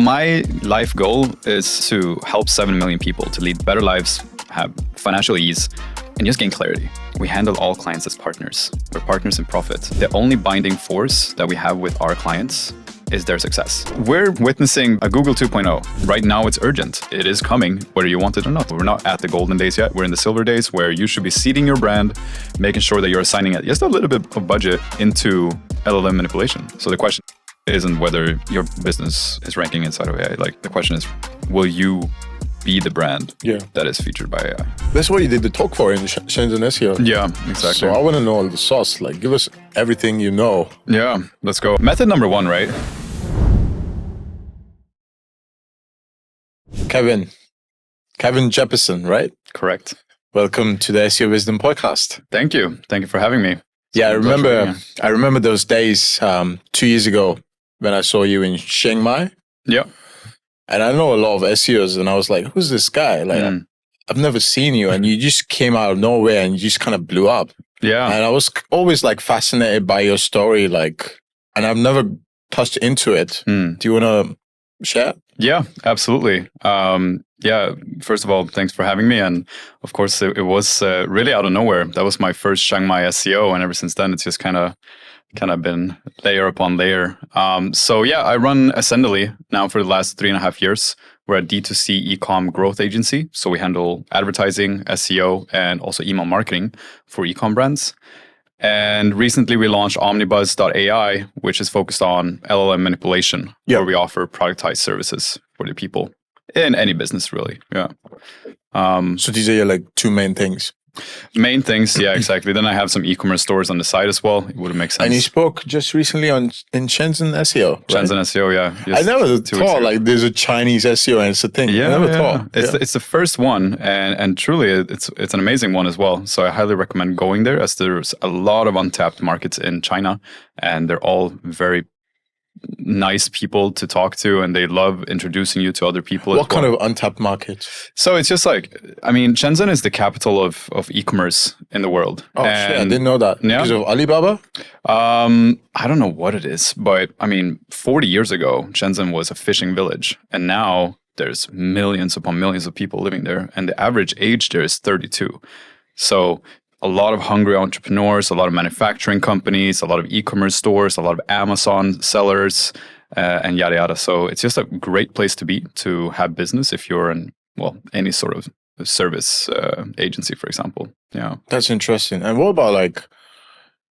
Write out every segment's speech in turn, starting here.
my life goal is to help 7 million people to lead better lives, have financial ease, and just gain clarity. We handle all clients as partners. We're partners in profit. The only binding force that we have with our clients is their success. We're witnessing a Google 2.0. Right now, it's urgent. It is coming, whether you want it or not. We're not at the golden days yet. We're in the silver days where you should be seeding your brand, making sure that you're assigning just a little bit of budget into LLM manipulation. So the question isn't whether your business is ranking inside of AI. Like, the question is, will you be the brand that is featured by AI? That's what you did the talk for in Shenzhen SEO. Yeah, exactly. So I want to know all the sauce. Like, give us everything you know. Yeah, let's go. Method number 1, right? Kevin Jeppesen, right? Correct. Welcome to the SEO Wisdom Podcast. Thank you. Thank you for having me. Yeah, I remember those days 2 years ago when I saw you in Chiang Mai. Yeah. And I know a lot of SEOs, and I was like, who's this guy? Like, I've never seen you, and you just came out of nowhere and you just kind of blew up. Yeah. And I was always like fascinated by your story, like, and I've never touched into it. Do you want to share? Yeah, absolutely. Yeah, first of all, thanks for having me. And of course, it was really out of nowhere. That was my first Chiang Mai SEO. And ever since then, it's just kind of been layer upon layer. So yeah, I run Ascendally now for the last 3.5 years. We're a D2C e-com growth agency. So we handle advertising, SEO, and also email marketing for e-com brands. And recently we launched Omnibuzz.ai, which is focused on LLM manipulation, where we offer productized services for the people in any business, really. Yeah. So these are your like 2 main things. Main things, yeah, exactly. Then I have some e-commerce stores on the side as well. It would make sense. And you spoke just recently in Shenzhen SEO, right? Shenzhen SEO, yeah. I never thought like there's a Chinese SEO and it's a thing. Yeah, I never thought. It's the first one, and truly it's an amazing one as well. So I highly recommend going there, as there's a lot of untapped markets in China, and they're all very nice people to talk to, and they love introducing you to other people. What kind of untapped market? So it's just like, I mean, Shenzhen is the capital of e-commerce in the world. Oh, shit, I didn't know that. Yeah. Because of Alibaba? I don't know what it is, but I mean, 40 years ago, Shenzhen was a fishing village, and now there's millions upon millions of people living there, and the average age there is 32. So a lot of hungry entrepreneurs, a lot of manufacturing companies, a lot of e-commerce stores, a lot of Amazon sellers, and yada yada. So it's just a great place to be, to have business if you're in, well, any sort of service agency, for example. Yeah, that's interesting. And what about like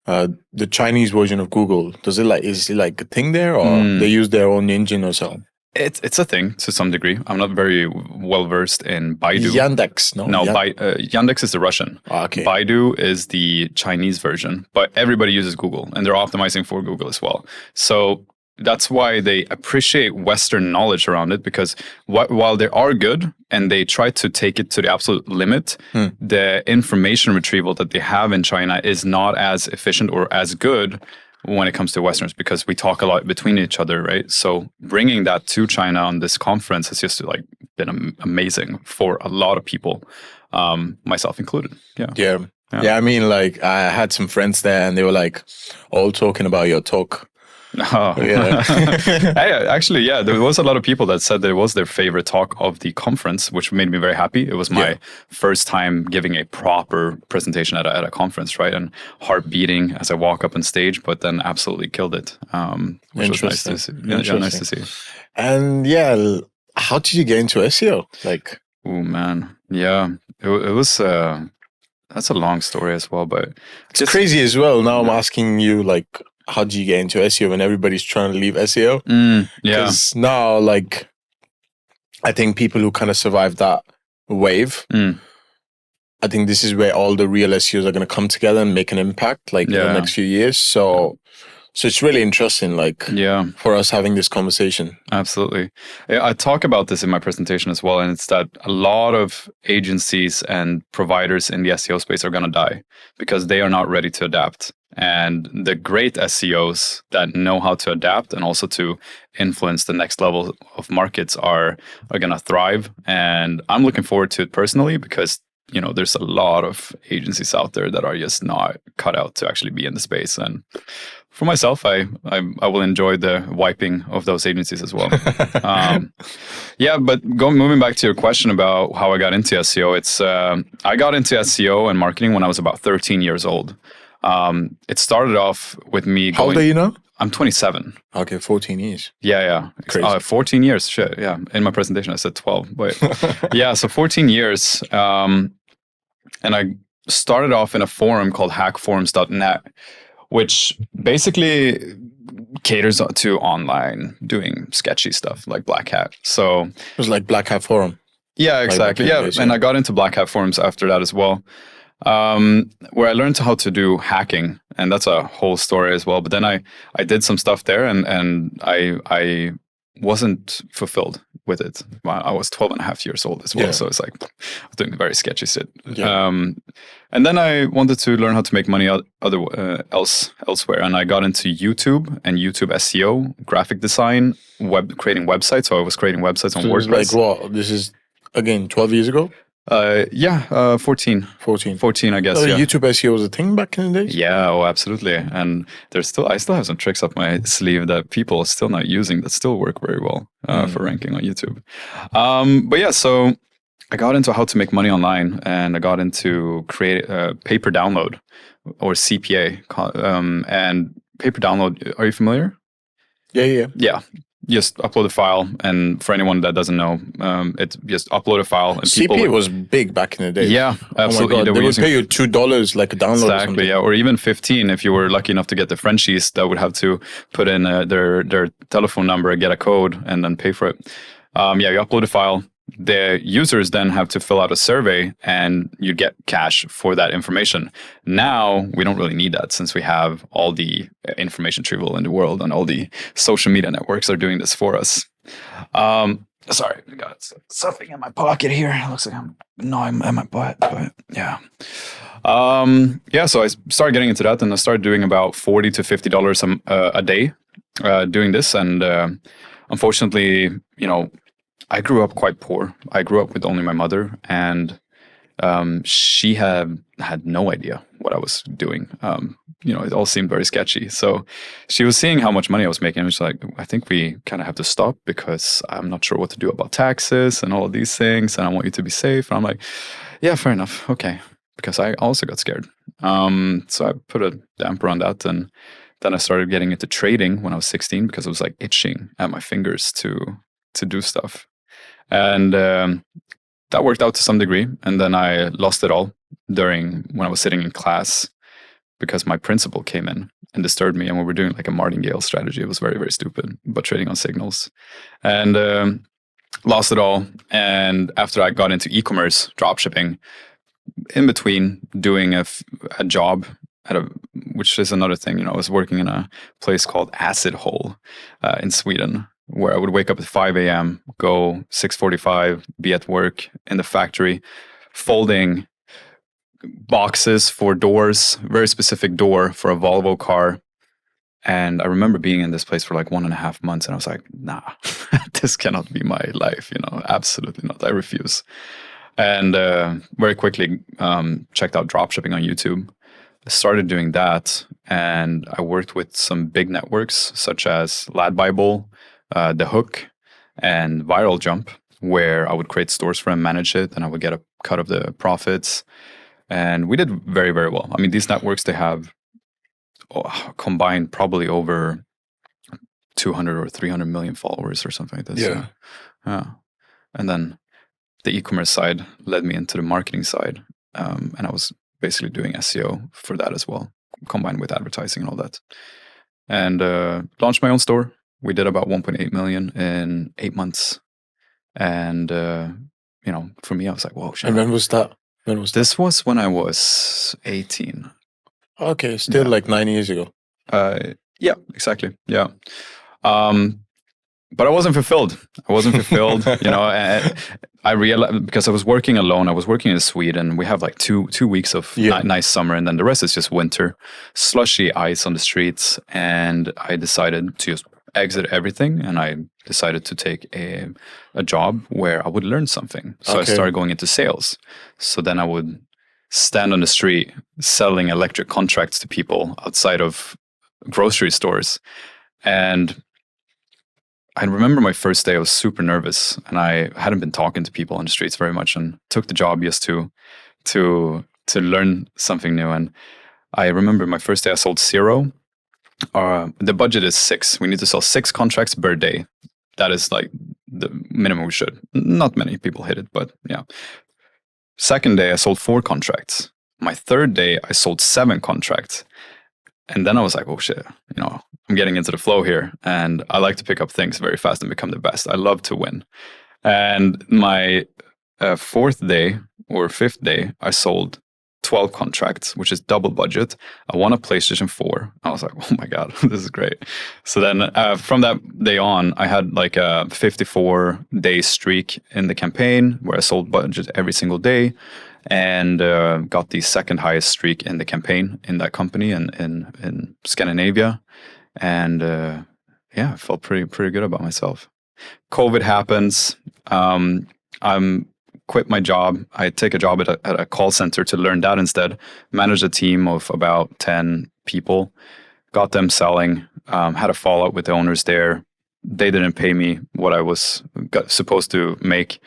the Chinese version of Google? Is it like a thing there, or they use their own engine or something? It's a thing to some degree. I'm not very well versed in Baidu. Yandex, no? No, Yandex is the Russian. Okay. Baidu is the Chinese version, but everybody uses Google, and they're optimizing for Google as well. So that's why they appreciate Western knowledge around it, because while they are good and they try to take it to the absolute limit, the information retrieval that they have in China is not as efficient or as good when it comes to Westerners, because we talk a lot between each other, right? So bringing that to China on this conference has just like been amazing for a lot of people, myself included. Yeah. I mean, like I had some friends there, and they were like all talking about your talk. Oh, yeah. Actually, yeah, there was a lot of people that said that it was their favorite talk of the conference, which made me very happy. It was my first time giving a proper presentation at a conference, right? And heart beating as I walk up on stage, but then absolutely killed it, which was nice to see. Yeah, nice to see. And how did you get into SEO? Like, oh man, yeah, it was. That's a long story as well, but it's crazy as well. Now I'm asking you, like, how do you get into SEO when everybody's trying to leave SEO? Because now, like, I think people who kind of survived that wave, I think this is where all the real SEOs are going to come together and make an impact, like in the next few years. So it's really interesting, like, for us having this conversation. Absolutely. I talk about this in my presentation as well, and it's that a lot of agencies and providers in the SEO space are going to die because they are not ready to adapt. And the great SEOs that know how to adapt and also to influence the next level of markets are going to thrive. And I'm looking forward to it personally, because there's a lot of agencies out there that are just not cut out to actually be in the space. And for myself, I will enjoy the wiping of those agencies as well. But moving back to your question about how I got into SEO, I got into SEO and marketing when I was about 13 years old. It started off with me. How old are you now? I'm 27. Okay, 14 years. Yeah. Crazy. 14 years. Shit. Yeah. In my presentation, I said 12. But yeah, so 14 years. And I started off in a forum called hackforums.net, which basically caters to online doing sketchy stuff like Black Hat. So it was like Black Hat Forum. Yeah, exactly. And I got into Black Hat forums after that as well. Where I learned how to do hacking, and that's a whole story as well. But then I did some stuff there, and I wasn't fulfilled with it. I was 12 and a half years old as well, so it's like I was doing very sketchy shit. Yeah. And then I wanted to learn how to make money elsewhere, and I got into YouTube and YouTube SEO, graphic design, creating websites. So I was creating websites on WordPress. Like what? This is again 12 years ago. 14, I guess. YouTube SEO was a thing back in the days? Yeah, absolutely. And I still have some tricks up my sleeve that people are still not using that still work very well for ranking on YouTube. So I got into how to make money online, and I got into create pay-per download, or CPA. And pay-per download, are you familiar? Yeah. Just upload a file, and for anyone that doesn't know, it's just upload a file. And CPA was big back in the day. Yeah, absolutely. Oh my God. They would pay you $2 like a download. Exactly, yeah, or even 15 if you were lucky enough to get the Frenchies that would have to put in their telephone number, get a code, and then pay for it. You upload a file. The users then have to fill out a survey, and you get cash for that information. Now, we don't really need that, since we have all the information retrieval in the world, and all the social media networks are doing this for us. Sorry, I got something in my pocket here. It looks like I'm gnawing at my butt, but yeah. So I started getting into that, and I started doing about $40 to $50 a day doing this. And unfortunately, I grew up quite poor. I grew up with only my mother, and she had no idea what I was doing. It all seemed very sketchy. So she was seeing how much money I was making, and she's like, I think we kind of have to stop, because I'm not sure what to do about taxes and all of these things, and I want you to be safe. And I'm like, yeah, fair enough. Okay. Because I also got scared. So I put a damper on that, and then I started getting into trading when I was 16, because I was like itching at my fingers to do stuff. And that worked out to some degree. And then I lost it all when I was sitting in class, because my principal came in and disturbed me, and we were doing like a martingale strategy. It was very, very stupid, but trading on signals. And lost it all. And after I got into e-commerce, dropshipping, in between doing a job which is another thing, I was working in a place called Acid Hole in Sweden, where I would wake up at 5 a.m., go 6:45, be at work in the factory, folding boxes for doors, very specific door for a Volvo car. And I remember being in this place for like 1.5 months, and I was like, nah, this cannot be my life, absolutely not. I refuse. And very quickly checked out dropshipping on YouTube. I started doing that, and I worked with some big networks such as Lad Bible, The Hook, and Viral Jump, where I would create stores for them, manage it, and I would get a cut of the profits. And we did very, very well. I mean, these networks, they have combined probably over 200 or 300 million followers or something like this. Yeah. And then the e-commerce side led me into the marketing side. And I was basically doing SEO for that as well, combined with advertising and all that. And launched my own store. We did about 1.8 million in 8 months. And, for me, I was like, whoa. And when was that? This was when I was 18. Okay, still like 9 years ago. Yeah, exactly. Yeah. But I wasn't fulfilled. I realized, because I was working alone. I was working in Sweden. We have like two weeks of nice summer, and then the rest is just winter, slushy ice on the streets. And I decided to just exit everything, and I decided to take a job where I would learn something. So I started going into sales. So then I would stand on the street selling electric contracts to people outside of grocery stores. And I remember my first day, I was super nervous, and I hadn't been talking to people on the streets very much, and took the job just to learn something new. And I remember my first day I sold 0. The budget is 6. We need to sell 6 contracts per day. That is like the minimum we should. Not many people hit it, but yeah. Second day I sold 4 contracts. My third day I sold 7 contracts. And then I was like, oh shit, I'm getting into the flow here. And I like to pick up things very fast and become the best. I love to win. And my 4th day or 5th day, I sold 12 contracts, which is double budget. I won a PlayStation 4. I was like, oh my God, this is great. So then from that day on, I had like a 54-day streak in the campaign where I sold budget every single day, and got the second highest streak in the campaign in that company in Scandinavia. And I felt pretty good about myself. COVID happens. I'm quit my job. I take a job at a call center to learn that instead. Managed a team of about 10 people. Got them selling. Had a fallout with the owners there. They didn't pay me what I was supposed to make.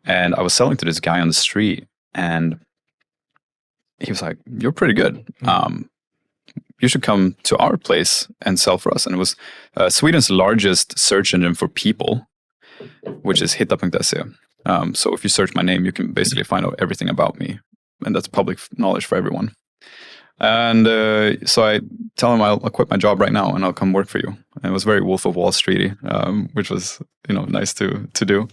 And I was selling to this guy on the street. And he was like, you're pretty good. You should come to our place and sell for us. And it was Sweden's largest search engine for people, which is hitta.se. So if you search my name, you can basically find out everything about me. And that's public knowledge for everyone. And so I tell him I'll quit my job right now and I'll come work for you. And it was very Wolf of Wall Streety, which was nice to do.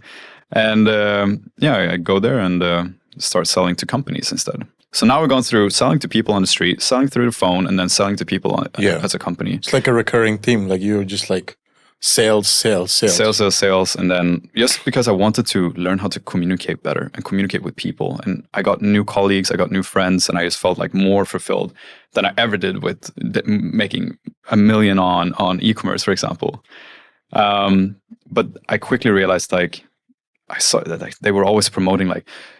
And I go there and start selling to companies instead. So now we're going through selling to people on the street, selling through the phone, and then selling to people as a company. It's like a recurring theme. Like you're just like sales. And then just because I wanted to learn how to communicate better and communicate with people. And I got new colleagues, I got new friends, and I just felt like more fulfilled than I ever did with making $1 million on e-commerce, for example. But I quickly realized I saw that they were always promoting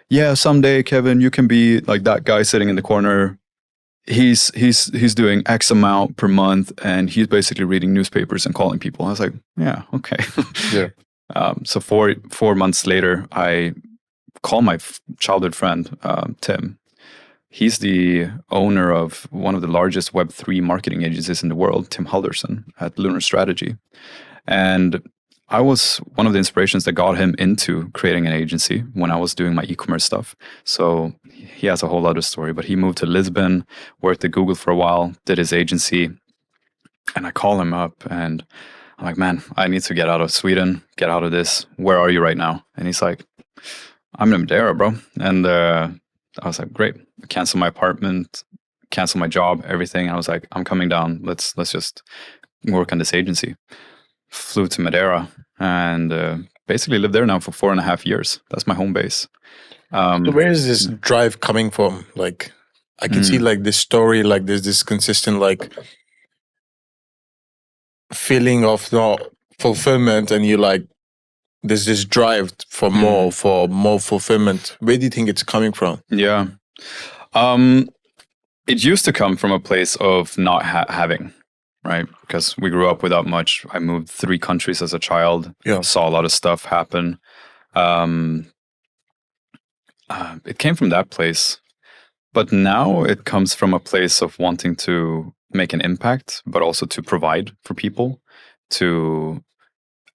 yeah, someday, Kevin, you can be like that guy sitting in the corner. He's doing X amount per month, and he's basically reading newspapers and calling people. I was like, yeah, okay. Yeah. So 4 months later, I call my childhood friend, Tim. He's the owner of one of the largest Web3 marketing agencies in the world, Tim Halderson at Lunar Strategy. And I was one of the inspirations that got him into creating an agency when I was doing my e-commerce stuff. So he has a whole other story, but he moved to Lisbon, worked at Google for a while, did his agency. And I call him up and I'm like, man, I need to get out of Sweden, get out of this. Where are you right now? And he's like, I'm in Madeira, bro. And I was like, great. Cancel my apartment, cancel my job, everything. And I was like, I'm coming down. Let's just work on this agency. Flew to Madeira and basically lived there now for 4.5 years. That's my home base. So where is this drive coming from? Like, I can see this story, there's this consistent feeling of fulfillment, and there's this drive for more fulfillment. Where do you think it's coming from? Yeah. It used to come from a place of not having. Right, because we grew up without much. I moved 3 countries as a child. Yeah. Saw a lot of stuff happen. It came from that place, but now it comes from a place of wanting to make an impact, but also to provide for people, to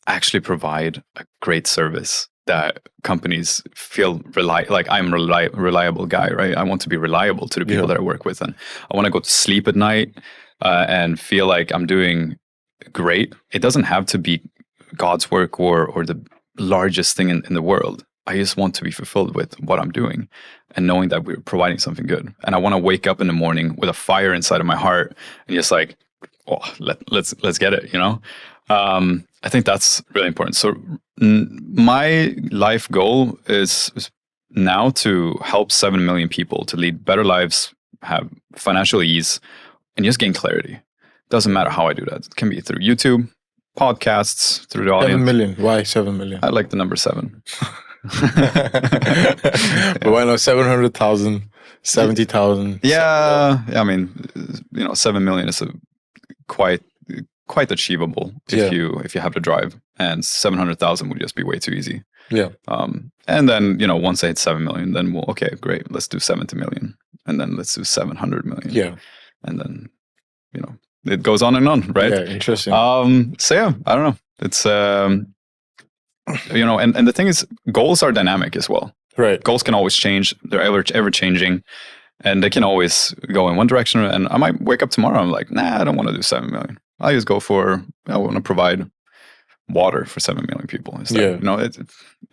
actually provide a great service that companies feel I'm a reliable guy, right? I want to be reliable to the people that I work with, and I want to go to sleep at night. And feel like I'm doing great. It doesn't have to be God's work or the largest thing in the world. I just want to be fulfilled with what I'm doing and knowing that we're providing something good. And I want to wake up in the morning with a fire inside of my heart and just let's get it, I think that's really important. So my life goal is now to help 7 million people to lead better lives, have financial ease, and just gain clarity. Doesn't matter how I do that. It can be through YouTube, podcasts through the audience. 7 million. Why 7 million? I like the number 7. But why not 700,000, 70,000? Yeah. I mean, 7 million is quite achievable if you have the drive, and 700,000 would just be way too easy. Yeah. And then, once I hit 7 million, then okay, great. Let's do 70 million. And then let's do 700 million. Yeah. And then, it goes on and on, right? Yeah, interesting. So yeah, I don't know. It's, and the thing is, goals are dynamic as well. Right. Goals can always change. They're ever changing, and they can always go in one direction. And I might wake up tomorrow, I'm like, nah, I don't want to do 7 million. I just go for, I want to provide water for 7 million people. Instead. Yeah. It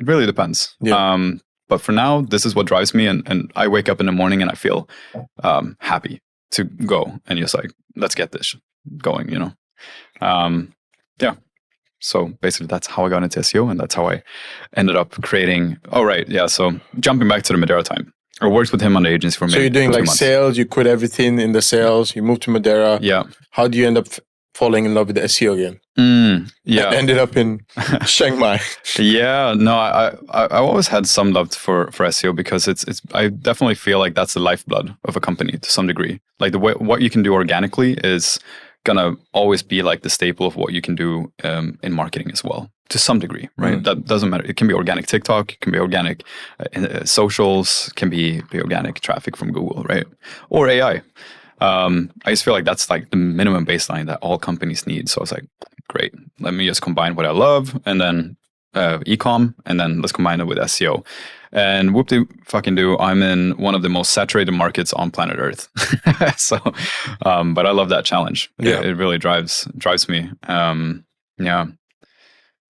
really depends. Yeah. But for now, this is what drives me. And I wake up in the morning and I feel happy to go and just like, let's get this going, Yeah. So basically that's how I got into SEO, and that's how I ended up creating. Oh, right. Yeah. So jumping back to the Madeira time. I worked with him on the agency for maybe 2 months. So you're doing like sales, you quit everything in the sales, you moved to Madeira. Yeah. How do you end up falling in love with the SEO again? Yeah. I ended up in Chiang Mai. Yeah. No, I always had some love for SEO because I definitely feel like that's the lifeblood of a company to some degree. Like the way, what you can do organically is gonna always be like the staple of what you can do in marketing as well, to some degree, right? That doesn't matter. It can be organic TikTok, it can be organic socials, can be organic traffic from Google, right? Or AI. I just feel like that's like the minimum baseline that all companies need. So I was like, great, let me just combine what I love and then e-com, and then let's combine it with SEO. And whoop-de-fucking-do, I'm in one of the most saturated markets on planet Earth. So, but I love that challenge. Yeah. It really drives me. Yeah.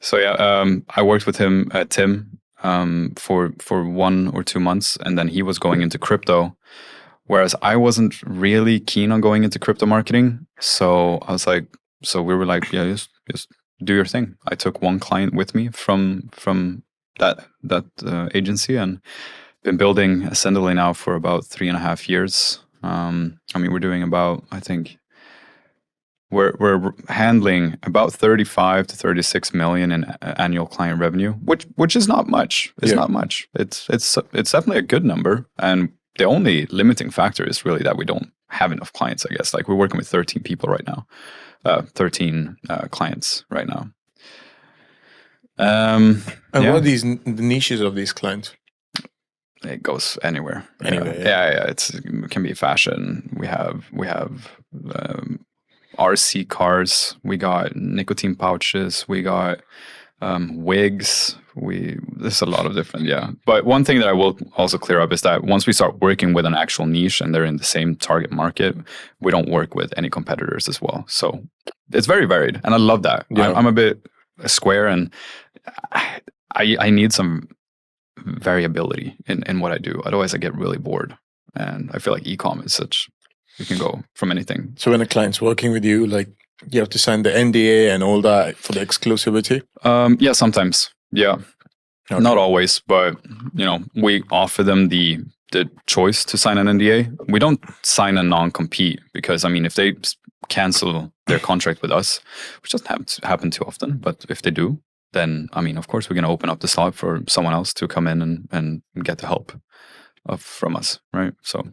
So yeah, I worked with him, Tim, for 1 or 2 months, and then he was going into crypto, whereas I wasn't really keen on going into crypto marketing. So I was like, we were like, yeah, just do your thing. I took one client with me from that agency, and been building Ascendally now for about 3.5 years. I mean, we're doing about, I think we're handling about 35 to 36 million in annual client revenue, which is not much. It's not much. It's definitely a good number, and the only limiting factor is really that we don't have enough clients, I guess. Like we're working with 13 people right now, 13 clients right now. And what are the niches of these clients? It goes anywhere. Anyway, yeah. It can be fashion. We have RC cars. We got nicotine pouches. We got wigs. There's a lot of different, But one thing that I will also clear up is that once we start working with an actual niche and they're in the same target market, we don't work with any competitors as well. So it's very varied, and I love that. Yeah. I'm a bit square, and I need some variability in what I do. Otherwise, I get really bored, and I feel like e-com is you can go from anything. So when a client's working with you, like you have to sign the NDA and all that for the exclusivity? Yeah, sometimes. Yeah. Okay. Not always, but we offer them the choice to sign an NDA. We don't sign a non-compete because, I mean, if they cancel their contract with us, which doesn't happen too often, but if they do, then, I mean, of course, we're going to open up the slot for someone else to come in and get the help from us, right? So,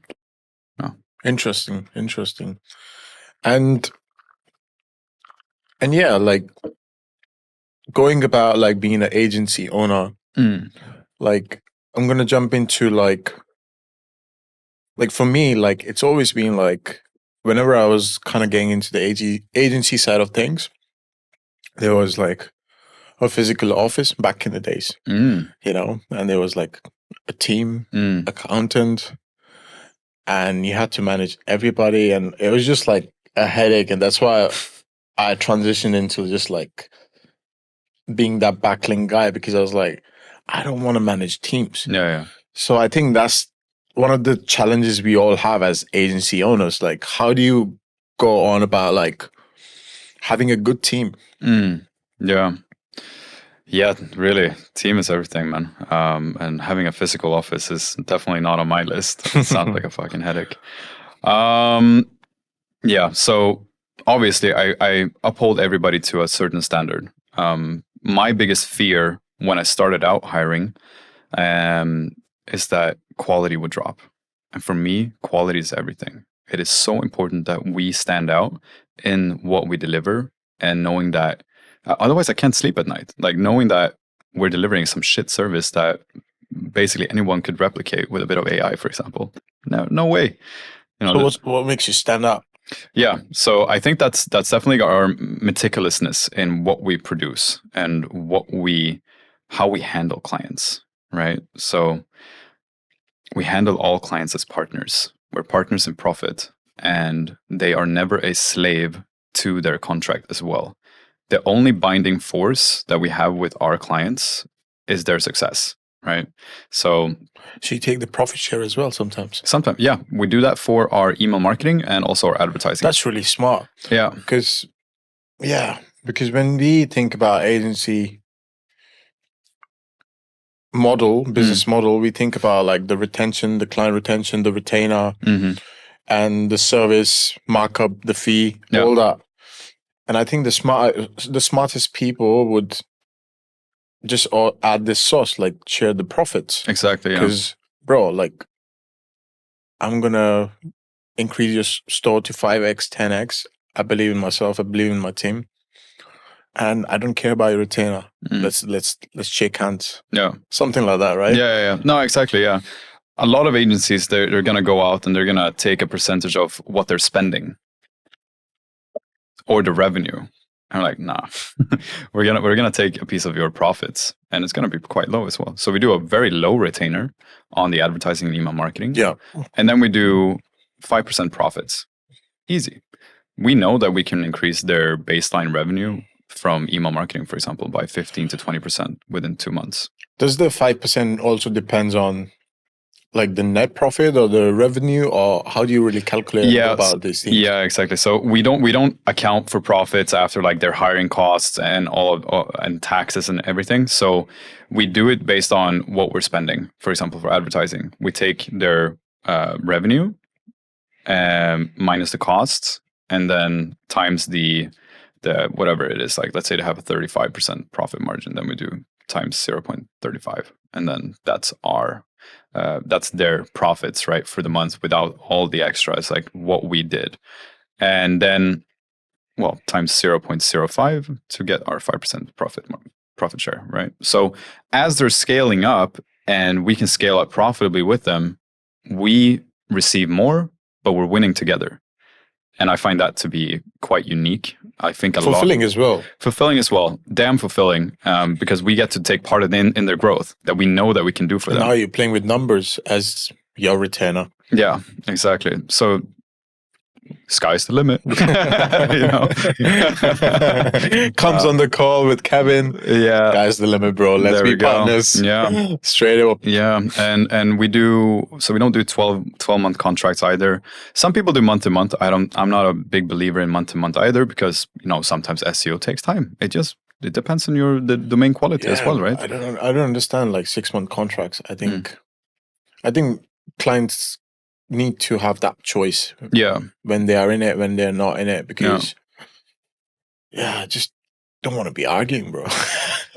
no. Interesting. And yeah, like going about like being an agency owner, like I'm going to jump into like for me, like it's always been like whenever I was kind of getting into the agency side of things, there was like a physical office back in the days, and there was like a team, accountant, and you had to manage everybody, and it was just like a headache. And that's why I transitioned into just like being that backlink guy, because I was like, I don't want to manage teams. Yeah. So I think that's one of the challenges we all have as agency owners. Like, how do you go on about like having a good team? Yeah, really. Team is everything, man. And having a physical office is definitely not on my list. It sounds like a fucking headache. Yeah. So obviously I uphold everybody to a certain standard. My biggest fear when I started out hiring is that quality would drop. And for me, quality is everything. It is so important that we stand out in what we deliver, and knowing that otherwise I can't sleep at night. Like knowing that we're delivering some shit service that basically anyone could replicate with a bit of AI, for example. No way. So what makes you stand out? Yeah, so I think that's definitely our meticulousness in what we produce and how we handle clients, right? So we handle all clients as partners. We're partners in profit, and they are never a slave to their contract as well. The only binding force that we have with our clients is their success, right? So you take the profit share as well sometimes? Sometimes, yeah. We do that for our email marketing and also our advertising. That's really smart. Yeah. Because when we think about agency model, business model, we think about like the retention, the client retention, the retainer, and the service markup, the fee, all that. And I think the smartest people would just add this sauce, like share the profits. Exactly. Because, bro, like I'm gonna increase your store to 5x, 10x. I believe in myself. I believe in my team. And I don't care about your retainer. Let's shake hands. Yeah. Something like that, right? Yeah. No, exactly. Yeah. A lot of agencies, they're going to go out and they're going to take a percentage of what they're spending or the revenue. I'm like, nah, we're gonna take a piece of your profits, and it's gonna be quite low as well. So we do a very low retainer on the advertising and email marketing. Yeah. And then we do 5% profits. Easy. We know that we can increase their baseline revenue from email marketing, for example, by 15 to 20% within 2 months. Does the 5% also depends on like the net profit or the revenue, or how do you really calculate about these things? Yeah, exactly. So we don't account for profits after like their hiring costs and and taxes and everything. So we do it based on what we're spending. For example, for advertising, we take their revenue minus the costs, and then times the whatever it is. Like let's say they have a 35% profit margin, then we do times 0.35, and then that's their profits, right, for the month without all the extras, like what we did. And then, times 0.05 to get our 5% profit share, right? So as they're scaling up and we can scale up profitably with them, we receive more, but we're winning together. And I find that to be quite unique. I think fulfilling as well. Fulfilling as well. Damn fulfilling, because we get to take part in their growth that we know that we can do for them. Now you're playing with numbers as your retainer. Yeah, exactly. So sky's the limit. Comes on the call with Kevin. Yeah, sky's the limit, bro. Let's be partners. Yeah, straight up. Yeah, and we don't do 12-month contracts either. Some people do month to month. I'm not a big believer in month to month either, because sometimes SEO takes time. It depends on the domain quality as well, right? I don't understand like 6-month contracts. I think clients need to have that choice. Yeah. When they are in it, when they're not in it, because I just don't want to be arguing, bro.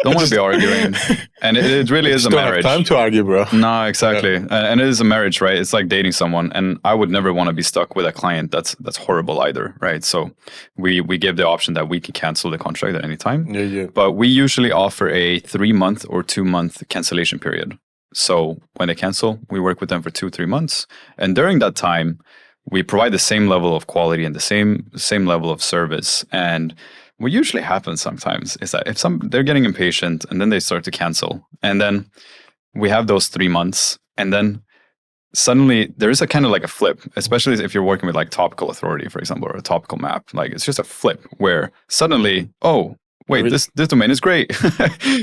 Don't want to be arguing. And it really is a marriage. Don't have time to argue, bro. No, exactly. Yeah. And it is a marriage, right? It's like dating someone. And I would never want to be stuck with a client that's horrible either, right? So we give the option that we can cancel the contract at any time. Yeah. But we usually offer a 3-month or 2-month cancellation period. So when they cancel, we work with them for 2-3 months. And during that time, we provide the same level of quality and the same level of service. And what usually happens sometimes is that if they're getting impatient and then they start to cancel, and then we have those 3 months, and then suddenly there is a kind of like a flip, especially if you're working with like topical authority, for example, or a topical map. Like it's just a flip where suddenly, wait, this domain is great.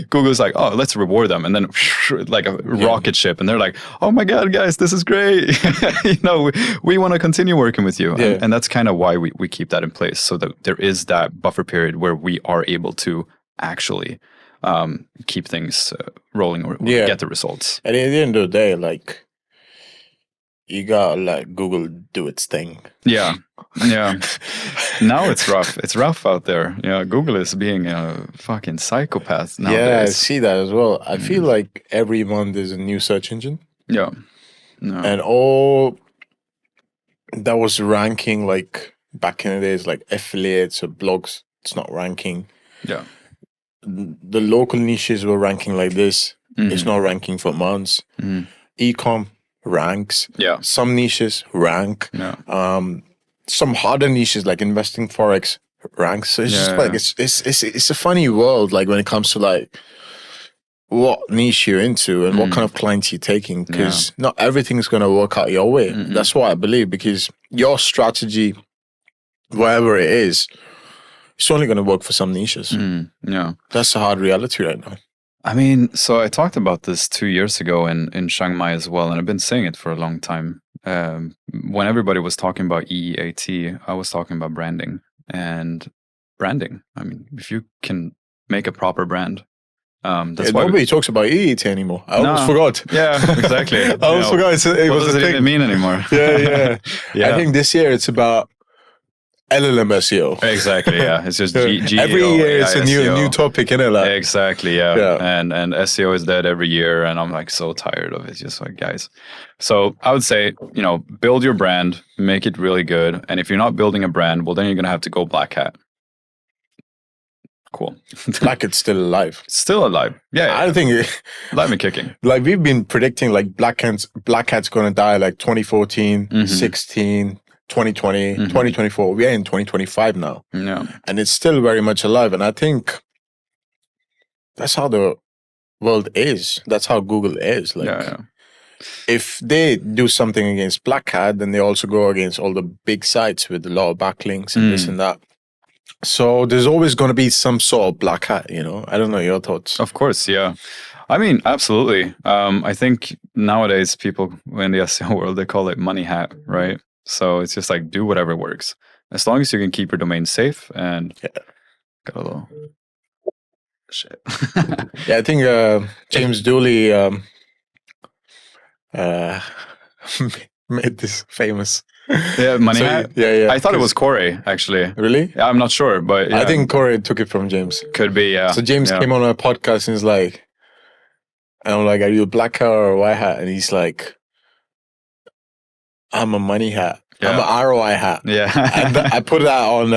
Google's like, let's reward them. And then like a rocket ship. And they're like, oh my God, guys, this is great. We want to continue working with you. Yeah. And that's kind of why we keep that in place, so that there is that buffer period where we are able to actually keep things rolling or get the results. And at the end of the day, like, you gotta let Google do its thing. Yeah. Now it's rough. It's rough out there. Yeah, Google is being a fucking psychopath nowadays. Yeah, I see that as well. I feel like every month there's a new search engine. Yeah. And all that was ranking like back in the days, like affiliates or blogs, it's not ranking. Yeah. The local niches were ranking like this. It's not ranking for months. E-com ranks. Yeah. Some niches rank. Yeah. Some harder niches like investing forex ranks. So it's just like it's a funny world, like when it comes to like what niche you're into and what kind of clients you're taking, because not everything is going to work out your way. That's what I believe, because your strategy, wherever it is, it's only going to work for some niches. Yeah. That's the hard reality right now. I mean, so I talked about this 2 years ago in Chiang Mai as well, and I've been saying it for a long time. When everybody was talking about EEAT, I was talking about branding. And branding, I mean, if you can make a proper brand, that's why nobody talks about EEAT anymore. I almost forgot. Yeah, exactly. I almost forgot. It what was does it even mean anymore? Yeah. I think this year it's about LLM SEO. Exactly, yeah. It's just GEO. Every year it's a new topic, innit? Like, exactly, yeah. And SEO is dead every year, and I'm like so tired of it. Just like, guys. So I would say, build your brand, make it really good. And if you're not building a brand, well, then you're going to have to go black hat. Cool. Black Hat's still alive. Still alive. Yeah. I think alive and kicking. Like we've been predicting like Black Hat's going to die like 2014, 16, 2020, 2024. We are in 2025 now. Yeah. And it's still very much alive. And I think that's how the world is. That's how Google is. Like if they do something against Black Hat, then they also go against all the big sites with a lot of backlinks and this and that. So there's always going to be some sort of black hat, I don't know your thoughts. Of course, yeah. I mean, absolutely. I think nowadays people in the SEO world, they call it money hat, right? So it's just like, do whatever works. As long as you can keep your domain safe and got a little shit. Yeah, I think James Dooley made this famous. Yeah, money hat. Yeah. I thought it was Corey, actually. Really? Yeah, I'm not sure, but I think Corey took it from James. Could be, yeah. So James came on a podcast and he's like, and I'm like, are you a black hat or a white hat? And he's like, I'm a money hat. I'm an ROI hat. Yeah. And I put that on,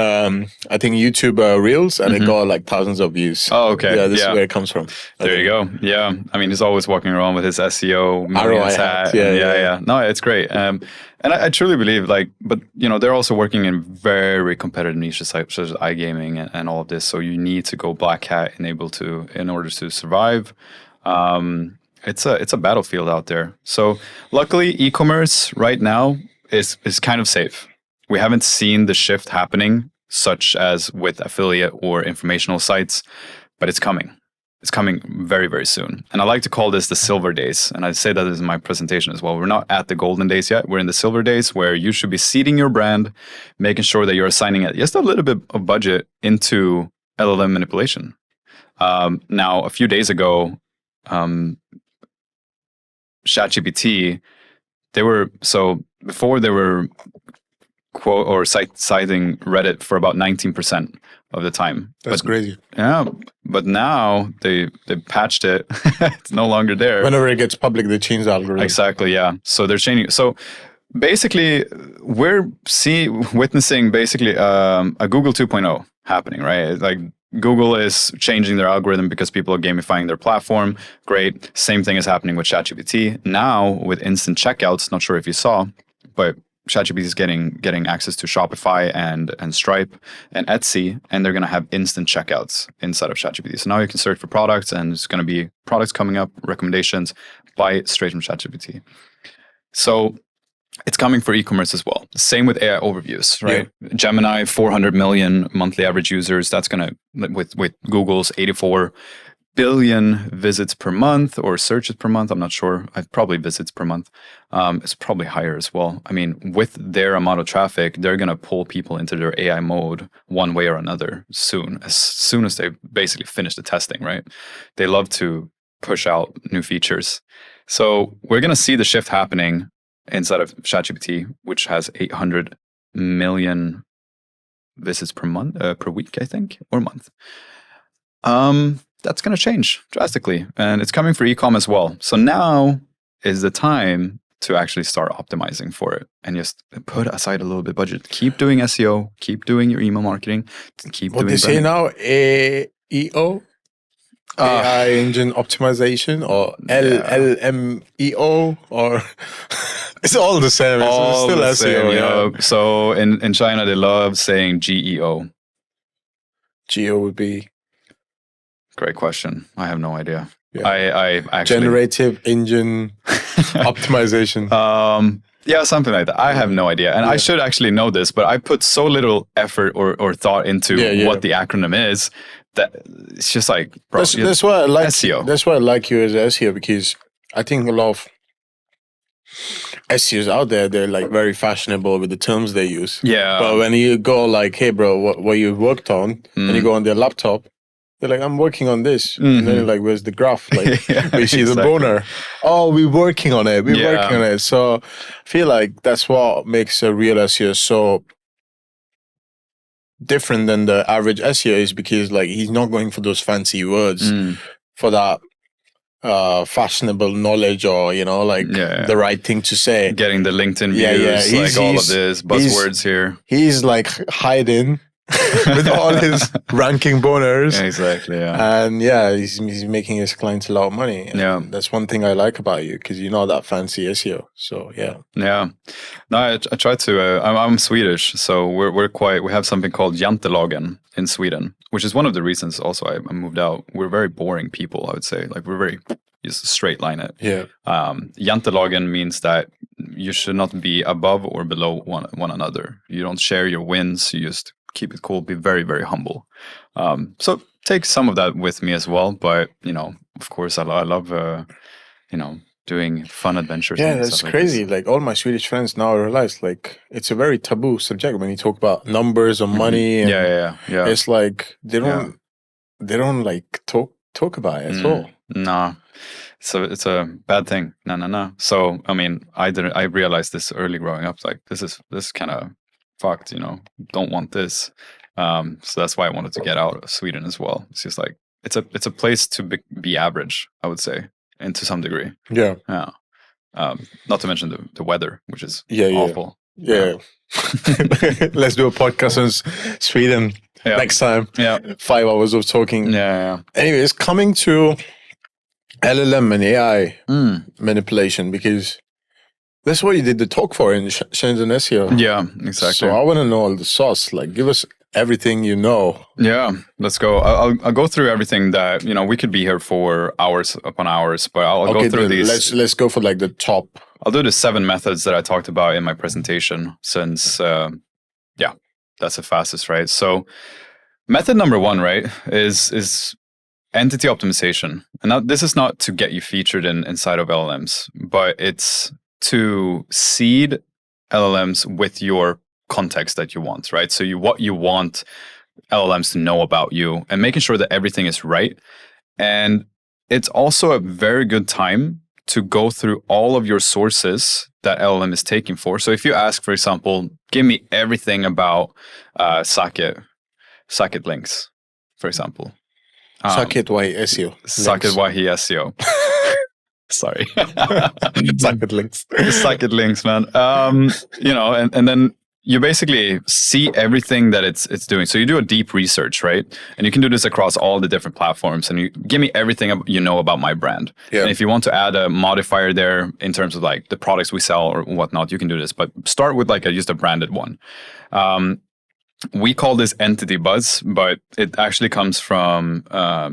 I think, YouTube Reels, and it got like thousands of views. Oh, okay. Yeah, this is where it comes from. There you go. Yeah. I mean, he's always walking around with his SEO ROI hat. Yeah. No, it's great. And I truly believe, but they're also working in very competitive niches such as iGaming and all of this. So you need to go black hat in order to survive. It's a battlefield out there. So luckily, e-commerce right now is kind of safe. We haven't seen the shift happening, such as with affiliate or informational sites, but it's coming. It's coming very, very soon. And I like to call this the silver days. And I say that in my presentation as well. We're not at the golden days yet. We're in the silver days where you should be seeding your brand, making sure that you're assigning just a little bit of budget into LLM manipulation. Now, a few days ago, ChatGPT, before they were quote or citing Reddit for about 19% of the time. That's crazy. Yeah, but now they patched it. It's no longer there. Whenever it gets public, they change the algorithm. Exactly, yeah. So they're changing. So basically, we're witnessing basically a Google 2.0 happening, right? Like Google is changing their algorithm because people are gamifying their platform. Great. Same thing is happening with ChatGPT. Now with instant checkouts, not sure if you saw, but ChatGPT is getting access to Shopify and Stripe and Etsy, and they're going to have instant checkouts inside of ChatGPT. So now you can search for products, and there's going to be products coming up, recommendations, buy it straight from ChatGPT. So it's coming for e-commerce as well. Same with AI overviews, right? Yeah. Gemini, 400 million monthly average users. That's going to, with Google's 84 billion visits per month or searches per month. I'm not sure. Probably visits per month. It's probably higher as well. I mean, with their amount of traffic, they're going to pull people into their AI mode one way or another soon. As soon as they basically finish the testing, right? They love to push out new features. So we're going to see the shift happening inside of ChatGPT, which has 800 million visits per week, I think, or month. That's going to change drastically, and it's coming for e-com as well. So now is the time to actually start optimizing for it and just put aside a little bit of budget. Keep doing SEO, keep doing your email marketing, keep doing. What they say now, AEO, AI engine optimization, or LLMEO, or it's all the same. It's still SEO. Same, yeah. So in China, they love saying GEO. GEO would be. Great question. I have no idea. Yeah. I actually generative engine optimization. Yeah, something like that. I have no idea, and I should actually know this, but I put so little effort or thought into what the acronym is that it's just like, bro, that's why I like SEO. That's why I like you as SEO, because I think a lot of SEOs out there, they're like very fashionable with the terms they use. Yeah. But when you go like, hey, bro, what you worked on, and you go on their laptop, they're like, I'm working on this. And then you're like, where's the graph? Like, we see the boner. Oh, we're working on it. We're working on it. So I feel like that's what makes a real SEO so different than the average SEO, is because like he's not going for those fancy words, for that fashionable knowledge, or the right thing to say. Getting the LinkedIn views, like all of this buzzwords here. He's like hiding with all his ranking boners. Yeah, exactly. Yeah. And he's making his clients a lot of money. And that's one thing I like about you, because you're not that fancy SEO. So yeah. No, I try to. I'm Swedish, so we have something called jantelagen in Sweden, which is one of the reasons also I moved out. We're very boring people, I would say. Like, we're very just straight line it. Yeah. Jantelagen means that you should not be above or below one another. You don't share your wins. You just keep it cool, be very, very humble. So take some of that with me as well. But, of course, I love, doing fun adventures. Yeah, that's crazy. Like all my Swedish friends now realize, like, it's a very taboo subject when you talk about numbers or money. And yeah. It's like they don't like talk about it at all. No. So it's a bad thing. No. So I mean, I realized this early growing up. Like, this kind of fucked, don't want this. So that's why I wanted to get out of Sweden as well. It's just like it's a place to be average, I would say, and to some degree. Yeah. Not to mention the weather, which is awful. Yeah. Let's do a podcast on Sweden next time. Yeah. 5 hours of talking. Yeah. Anyways, coming to LLM and AI manipulation, because that's what you did the talk for in Shenzhen SEO. Yeah, exactly. So I want to know all the sauce. Like, give us everything you know. Yeah, let's go. I'll go through everything that, we could be here for hours upon hours, but I'll go through these. Let's go for like the top. I'll do the 7 methods that I talked about in my presentation, since, that's the fastest, right? So method number 1, right, is entity optimization. And now this is not to get you featured inside of LLMs, but it's to seed LLMs with your context that you want, right? So what you want LLMs to know about you, and making sure that everything is right. And it's also a very good time to go through all of your sources that LLM is taking for. So if you ask, for example, give me everything about Saket links, for example. Saket Wahi SEO. Saket Wahi SEO. Sorry. Saket links. Saket links, man. And then you basically see everything that it's doing. So you do a deep research, right? And you can do this across all the different platforms. And you give me everything you know about my brand. Yeah. And if you want to add a modifier there in terms of like the products we sell or whatnot, you can do this. But start with like just a branded one. We call this entity buzz, but it actually comes from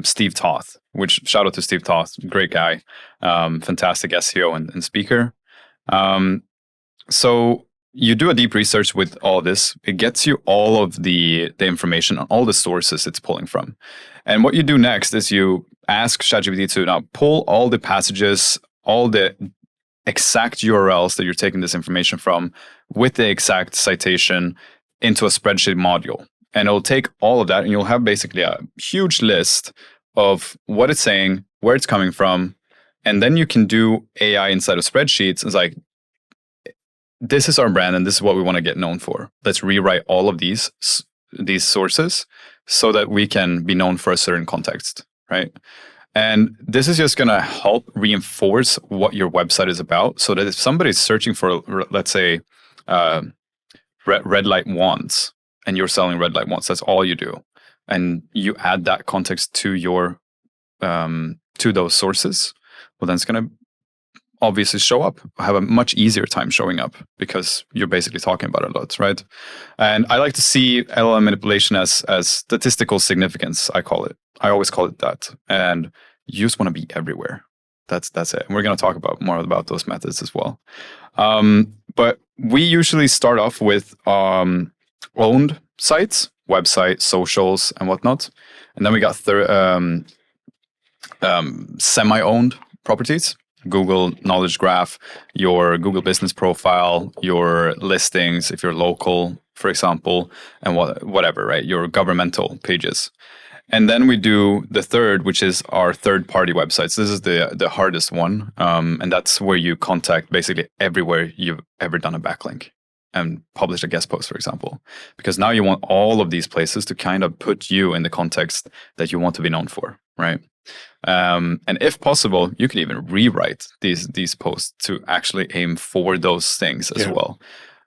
Steve Toth, which, shout out to Steve Toth, great guy, fantastic SEO and speaker. So you do a deep research with all this. It gets you all of the information on all the sources it's pulling from. And what you do next is you ask ChatGPT to now pull all the passages, all the exact URLs that you're taking this information from with the exact citation into a spreadsheet module. And it'll take all of that, and you'll have basically a huge list of what it's saying, where it's coming from. And then you can do AI inside of spreadsheets. It's like, this is our brand and this is what we want to get known for. Let's rewrite all of these sources so that we can be known for a certain context, right? And this is just going to help reinforce what your website is about, so that if somebody's searching for, let's say, red light wands, and you're selling red light wands, that's all you do, and you add that context to your to those sources, well, then it's going to obviously show up, have a much easier time showing up, because you're basically talking about it a lot, right? And I like to see LLM manipulation as statistical significance, I call it. I always call it that. And you just want to be everywhere. That's it. And we're going to talk more about those methods as well. But we usually start off with owned sites, website, socials, and whatnot. And then we got semi-owned properties. Google Knowledge Graph, your Google Business Profile, your listings, if you're local, for example, and whatever, right? Your governmental pages. And then we do the third, which is our third-party websites. This is the hardest one, and that's where you contact basically everywhere you've ever done a backlink and published a guest post, for example. Because now you want all of these places to kind of put you in the context that you want to be known for, right? And if possible, you can even rewrite these posts to actually aim for those things as well.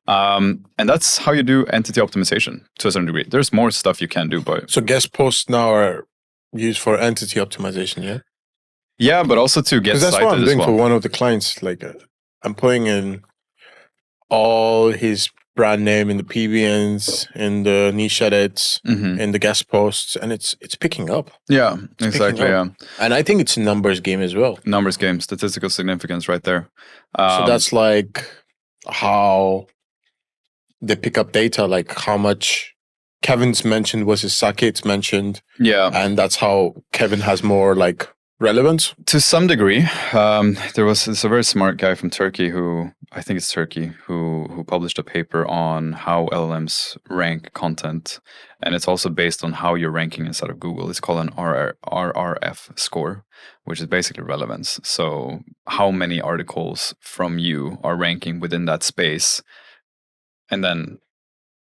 And that's how you do entity optimization to a certain degree. There's more stuff you can do, but so guest posts now are used for entity optimization, yeah? Yeah, but also to get cited as well. That's what I'm doing for one of the clients. Like, I'm putting in all his brand name in the PBNs, in the niche edits, in the guest posts, and it's picking up. Yeah, exactly. Yeah, and I think it's a numbers game as well. Numbers game, statistical significance, right there. So that's like how they pick up data, like how much Kevin's mentioned versus Saket's mentioned. Yeah, and that's how Kevin has more like relevance to some degree. It's a very smart guy from Turkey who published a paper on how LLMs rank content, and it's also based on how you're ranking inside of Google. It's called an RRF score, which is basically relevance. So how many articles from you are ranking within that space, and then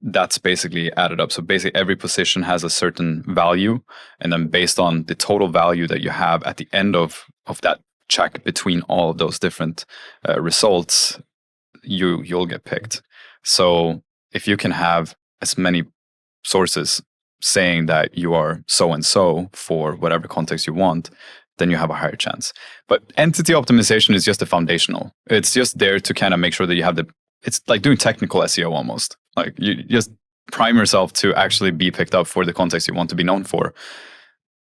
that's basically added up. So basically every position has a certain value, and then based on the total value that you have at the end of that check between all of those different results, you'll get picked. So if you can have as many sources saying that you are so and so for whatever context you want, then you have a higher chance. But entity optimization is just a foundational. It's just there to kind of make sure that you have it's like doing technical SEO almost. Like you just prime yourself to actually be picked up for the context you want to be known for,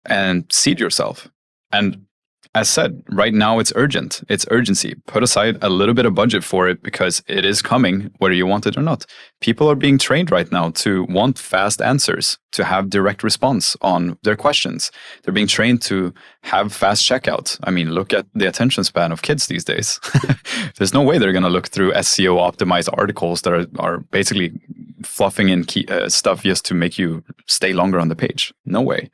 and seed yourself. And as said, right now it's urgent. It's urgency. Put aside a little bit of budget for it, because it is coming whether you want it or not. People are being trained right now to want fast answers, to have direct response on their questions. They're being trained to have fast checkout. I mean, look at the attention span of kids these days. There's no way they're going to look through SEO optimized articles that are basically fluffing in key stuff just to make you stay longer on the page. No way.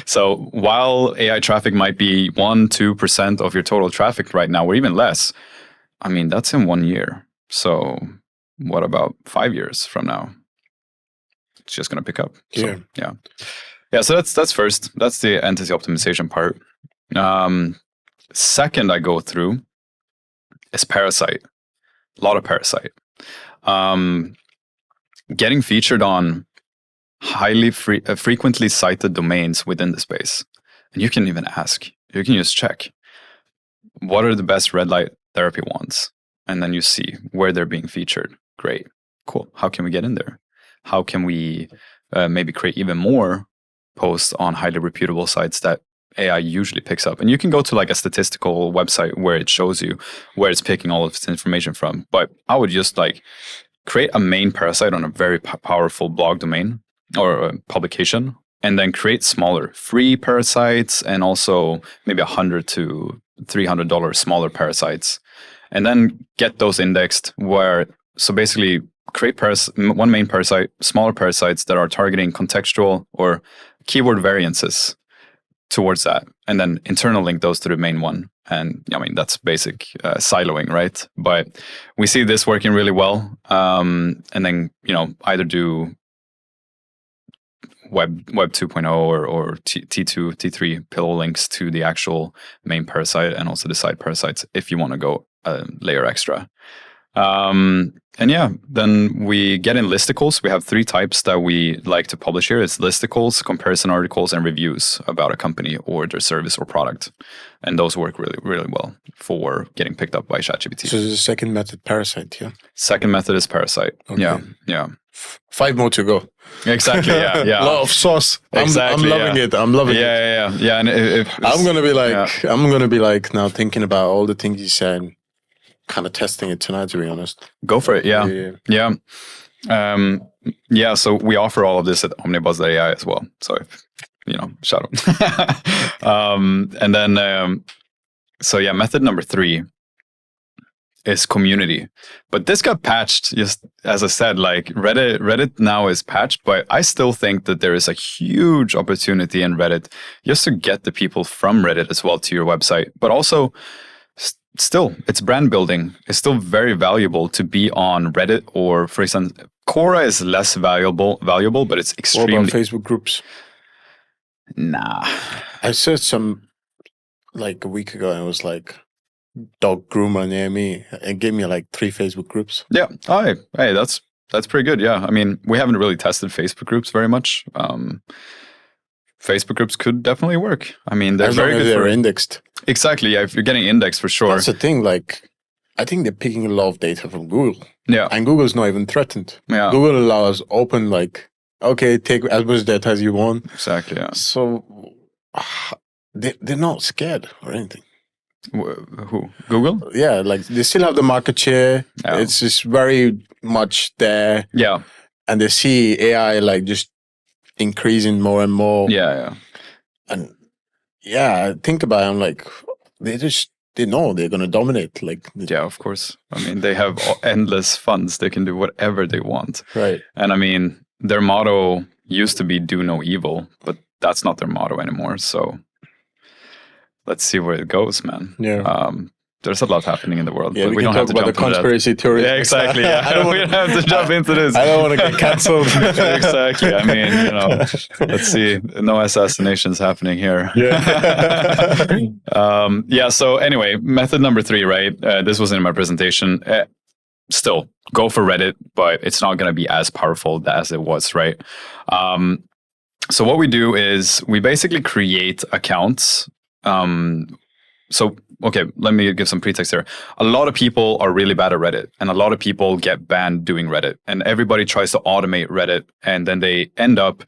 So while AI traffic might be 1-2% of your total traffic right now, or even less, I mean, that's in 1 year. So what about 5 years from now? It's just going to pick up. So, yeah. So that's first. That's the entity optimization part. Second I go through is parasite. A lot of parasite. Getting featured on highly frequently cited domains within the space. And you can even ask. You can just check. What are the best red light therapy ones? And then you see where they're being featured. Great. Cool. How can we get in there? How can we maybe create even more posts on highly reputable sites that AI usually picks up? And you can go to like a statistical website where it shows you where it's picking all of its information from. But I would just like create a main parasite on a very powerful blog domain or a publication, and then create smaller free parasites and also maybe $100 to $300 smaller parasites, and then get those indexed so basically create one main parasite, smaller parasites that are targeting contextual or keyword variances towards that, and then internal link those to the main one. And I mean, that's basic siloing, right? But we see this working really well. And then, either do Web 2.0 or T2, T3 pillow links to the actual main parasite and also the side parasites if you want to go a layer extra. Then we get in listicles. We have 3 types that we like to publish here. It's listicles, comparison articles, and reviews about a company or their service or product. And those work really, really well for getting picked up by ChatGPT. So the second method, parasite, yeah? Second method is parasite. Okay. Yeah. 5 more to go. Exactly, yeah. A lot of sauce. Exactly, I'm loving it. I'm loving it. Yeah. And I'm gonna be like now thinking about all the things you said. Kind of testing it tonight, to be honest. Go for it. Yeah. So we offer all of this at omnibuzz.ai as well. So, shout out. Method number 3 is community. But this got patched, just as I said, like Reddit now is patched, but I still think that there is a huge opportunity in Reddit just to get the people from Reddit as well to your website. But also, still, it's brand building. It's still very valuable to be on Reddit, or for example, Quora is less valuable, but it's extremely. What about Facebook groups? Nah. I said some like a week ago, and it was like dog groomer near me. It gave me like 3 Facebook groups. Yeah. Hey, that's pretty good. Yeah. I mean, we haven't really tested Facebook groups very much. Facebook groups could definitely work. I mean, they're very good. They're indexed. Exactly. Yeah, if you're getting indexed, for sure. That's the thing. Like, I think they're picking a lot of data from Google. Yeah. And Google's not even threatened. Yeah. Google allows open, like, okay, take as much data as you want. Exactly. Yeah. So they're not scared or anything. Who? Google? Yeah, like they still have the market share. Yeah. It's just very much there. Yeah. And they see AI like just increasing more and more. Yeah. And I think about it, I'm like, they know they're going to dominate. Like, yeah, of course. I mean, they have endless funds. They can do whatever they want. Right. And I mean, their motto used to be do no evil, but that's not their motto anymore. So let's see where it goes, man. Yeah. There's a lot happening in the world. Yeah, but we don't have to about the conspiracy theories. Yeah, exactly. Yeah. We don't have to jump into this. I don't want to get cancelled. Exactly. I mean, let's see. No assassinations happening here. Yeah. So anyway, method number 3, right? This was in my presentation. Still, go for Reddit, but it's not going to be as powerful as it was, right? So what we do is we basically create accounts. Okay, let me give some pretext here. A lot of people are really bad at Reddit, and a lot of people get banned doing Reddit, and everybody tries to automate Reddit, and then they end up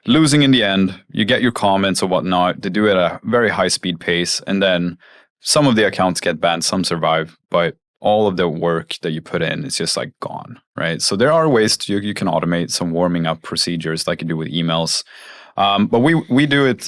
losing in the end. You get your comments or whatnot. They do it at a very high speed pace, and then some of the accounts get banned, some survive, but all of the work that you put in is just like gone, right? So there are ways you can automate some warming up procedures like you do with emails, but we do it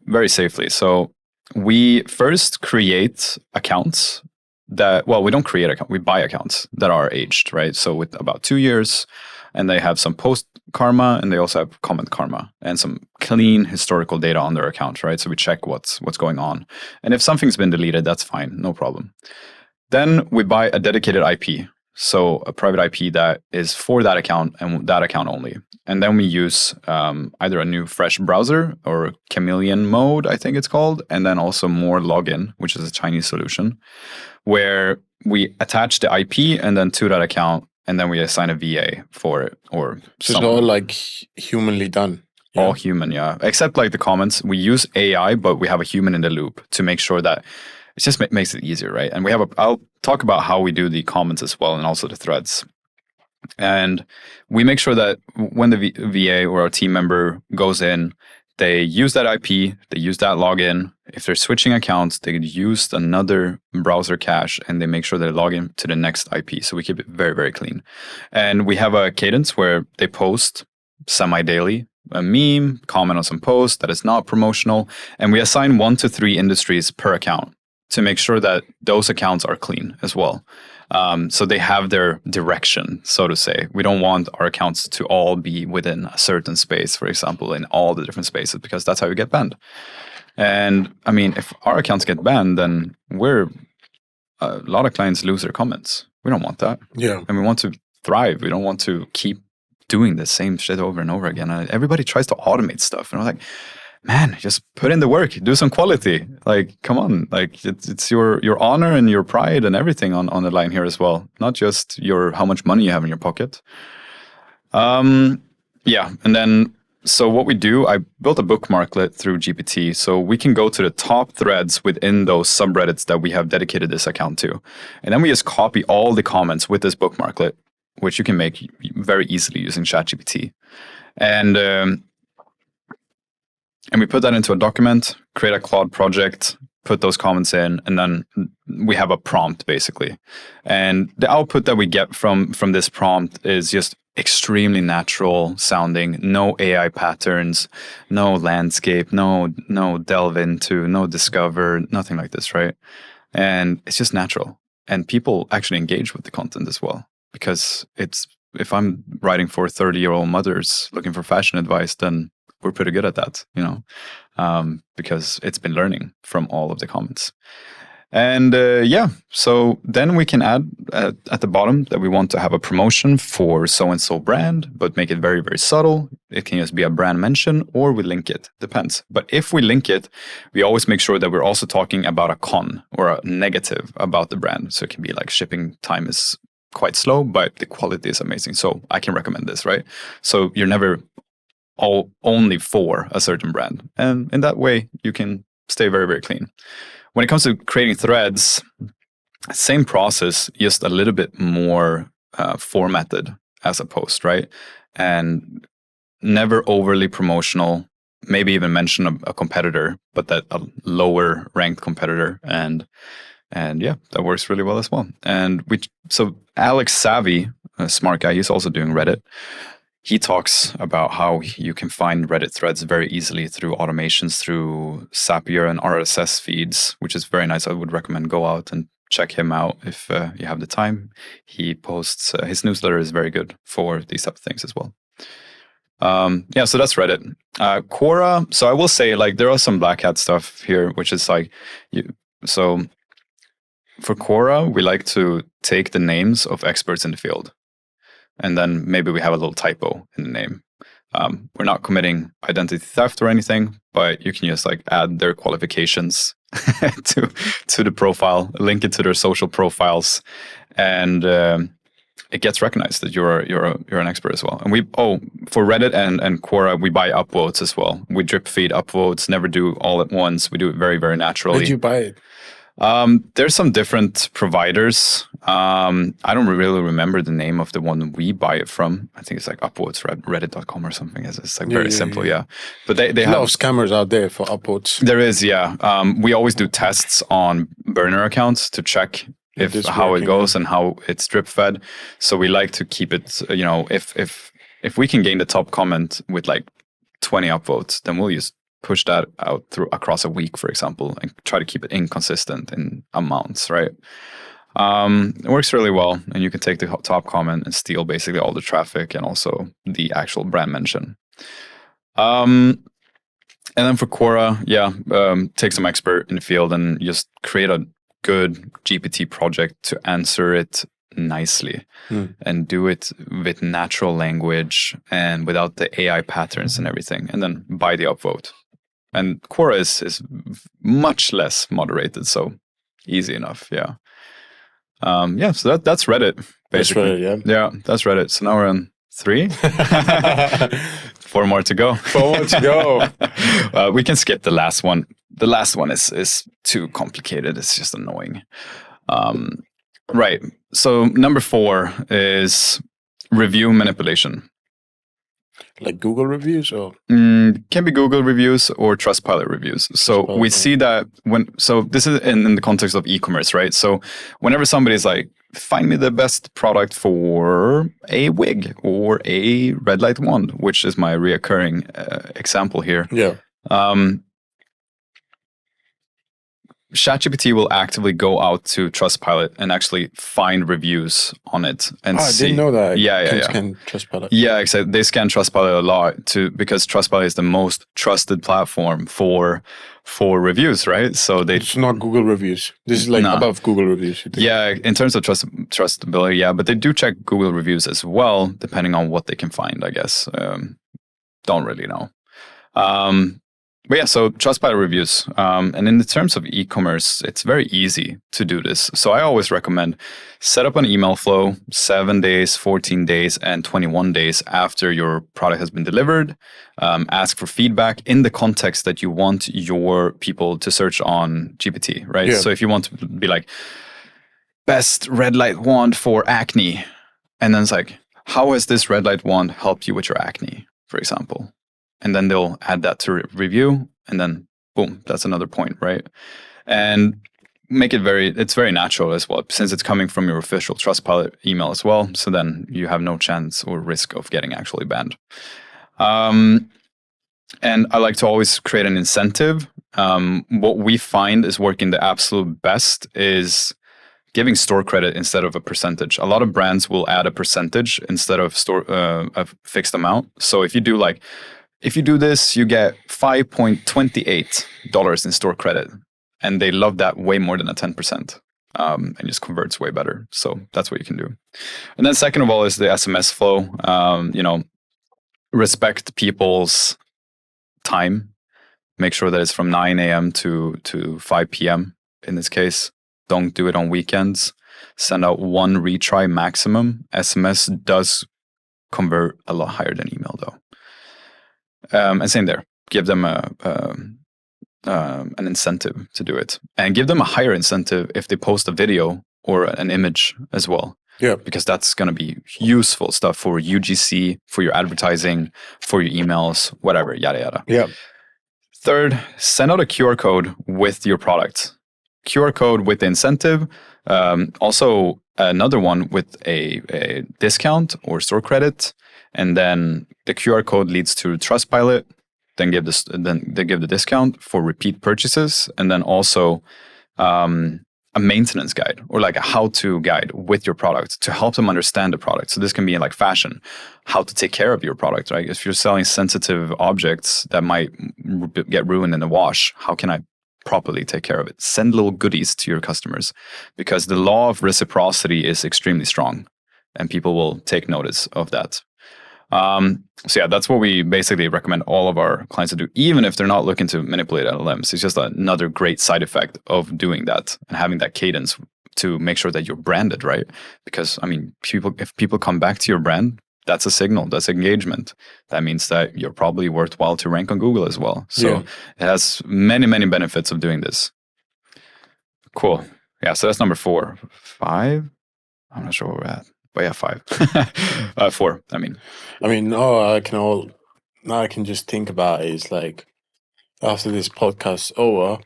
very safely. So we first create accounts we don't create accounts, we buy accounts that are aged, right? So with about 2 years, and they have some post karma, and they also have comment karma and some clean historical data on their account, right? So we check what's going on. And if something's been deleted, that's fine, no problem. Then we buy a dedicated IP. So a private IP that is for that account and that account only. And then we use either a new fresh browser or Chameleon mode, I think it's called. And then also more login, which is a Chinese solution, where we attach the IP and then to that account, and then we assign a VA for it. Or so it's all like humanly done. Yeah. All human, yeah. Except like the comments, we use AI, but we have a human in the loop to make sure that it just makes it easier, right? And I'll talk about how we do the comments as well, and also the threads. And we make sure that when the VA or our team member goes in, they use that IP, they use that login. If they're switching accounts, they use another browser cache, and they make sure they log in to the next IP. So we keep it very, very clean. And we have a cadence where they post semi-daily, a meme, comment on some post that is not promotional, and we assign 1 to 3 industries per account to make sure that those accounts are clean as well. So they have their direction, so to say. We don't want our accounts to all be within a certain space, for example, in all the different spaces, because that's how you get banned. And I mean, if our accounts get banned, then a lot of clients lose their comments. We don't want that. Yeah. And we want to thrive. We don't want to keep doing the same shit over and over again. And everybody tries to automate stuff. And I'm like, man, just put in the work, do some quality. Like, come on. Like, it's your honor and your pride and everything on the line here as well. Not just how much money you have in your pocket. Yeah. And then, so what we do, I built a bookmarklet through GPT. So we can go to the top threads within those subreddits that we have dedicated this account to. And then we just copy all the comments with this bookmarklet, which you can make very easily using ChatGPT. And we put that into a document, create a Claude project, put those comments in, and then we have a prompt basically. And the output that we get from this prompt is just extremely natural sounding, no AI patterns, no landscape, no delve into, no discover, nothing like this, right? And it's just natural. And people actually engage with the content as well, because if I'm writing for 30-year-old mothers looking for fashion advice, then we're pretty good at that, because it's been learning from all of the comments. And so then we can add at the bottom that we want to have a promotion for so-and-so brand, but make it very, very subtle. It can just be a brand mention, or we link it, depends. But if we link it, we always make sure that we're also talking about a con or a negative about the brand. So it can be like shipping time is quite slow, but the quality is amazing. So I can recommend this, right? So you're never only for a certain brand. And in that way, you can stay very, very clean. When it comes to creating threads, same process, just a little bit more formatted as a post, right? And never overly promotional, maybe even mention a competitor, but that a lower ranked competitor. And yeah, that works really well as well. And so Alex Savvy, a smart guy, he's also doing Reddit. He talks about how you can find Reddit threads very easily through automations, through Zapier and RSS feeds, which is very nice. I would recommend go out and check him out if you have the time. He posts, his newsletter is very good for these type of things as well. So that's Reddit. Quora, so I will say, like, there are some black hat stuff here, which is like, so for Quora, we like to take the names of experts in the field. And then maybe we have a little typo in the name. We're not committing identity theft or anything, but you can just like add their qualifications to the profile, link it to their social profiles, and it gets recognized that you're an expert as well. And for Reddit and Quora, we buy upvotes as well. We drip feed upvotes, never do all at once. We do it very, very naturally. Where'd you buy it? There's some different providers. I don't really remember the name of the one we buy it from. I think it's like upvotes, reddit.com or something. It's like very simple, yeah. But they have a lot of scammers out there for upvotes. There is, yeah. We always do tests on burner accounts to check how it goes and how it's drip fed. So we like to keep it, if we can gain the top comment with like 20 upvotes, then we'll use push that out across a week, for example, and try to keep it inconsistent in amounts, right? It works really well, and you can take the top comment and steal basically all the traffic and also the actual brand mention. And then for Quora, take some expert in the field and just create a good GPT project to answer it nicely and do it with natural language and without the AI patterns and everything, and then buy the upvote. And Quora is much less moderated, so easy enough. Yeah. So that's Reddit, basically. That's Reddit, yeah, that's Reddit. So now we're on 3. 4 more to go. 4 more to go. We can skip the last one. The last one is too complicated. It's just annoying. Right. So number 4 is review manipulation. Like Google reviews, or can be Google reviews or Trustpilot reviews. So we see that this is in the context of e-commerce, right? So whenever somebody's like, find me the best product for a wig or a red light wand, which is my reoccurring example here. Yeah. ChatGPT will actively go out to Trustpilot and actually find reviews on it and see. I didn't know that. Yeah. Scan Trustpilot. Yeah, exactly. They scan Trustpilot a lot because Trustpilot is the most trusted platform for for reviews, right? So it's not Google reviews. This is like above Google reviews. Yeah, in terms of trustability, yeah, but they do check Google reviews as well, depending on what they can find, I guess. Don't really know. But yeah, so Trustpilot reviews. And in the terms of e-commerce, it's very easy to do this. So I always recommend set up an email flow 7 days, 14 days, and 21 days after your product has been delivered. Ask for feedback in the context that you want your people to search on GPT, right? Yeah. So if you want to be like, best red light wand for acne, and then it's like, how has this red light wand helped you with your acne, for example? And then they'll add that to review, and then boom, that's another point, right? And make it it's very natural as well, since it's coming from your official Trustpilot email as well. So then you have no chance or risk of getting actually banned. And I like to always create an incentive. What we find is working the absolute best is giving store credit instead of a percentage. A lot of brands will add a percentage instead of a fixed amount. So if you do this, you get $5.28 in store credit. And they love that way more than a 10%. And just converts way better. So that's what you can do. And then second of all is the SMS flow. Respect people's time. Make sure that it's from 9 a.m. to 5 p.m. in this case. Don't do it on weekends. Send out one retry maximum. SMS does convert a lot higher than email though. And same there. Give them an incentive to do it, and give them a higher incentive if they post a video or an image as well. Yeah, because that's going to be useful stuff for UGC, for your advertising, for your emails, whatever, yada yada. Yeah. Third, send out a QR code with your product. QR code with the incentive. Also, another one with a discount or store credit. And then the QR code leads to Trustpilot. Then they give the discount for repeat purchases, and then also a maintenance guide or like a how-to guide with your product to help them understand the product. So this can be in like fashion, how to take care of your product, right? If you're selling sensitive objects that might get ruined in the wash, how can I properly take care of it? Send little goodies to your customers, because the law of reciprocity is extremely strong, and people will take notice of that. So yeah, that's what we basically recommend all of our clients to do, even if they're not looking to manipulate LLMs. It's just another great side effect of doing that and having that cadence to make sure that you're branded, right? Because I mean, if people come back to your brand, that's a signal, that's engagement. That means that you're probably worthwhile to rank on Google as well. So It has many, many benefits of doing this. Cool. Yeah, so that's number 4. 5? I'm not sure where we're at. But yeah, 5. 4, I mean. Now I can just think about is like, after this podcast over,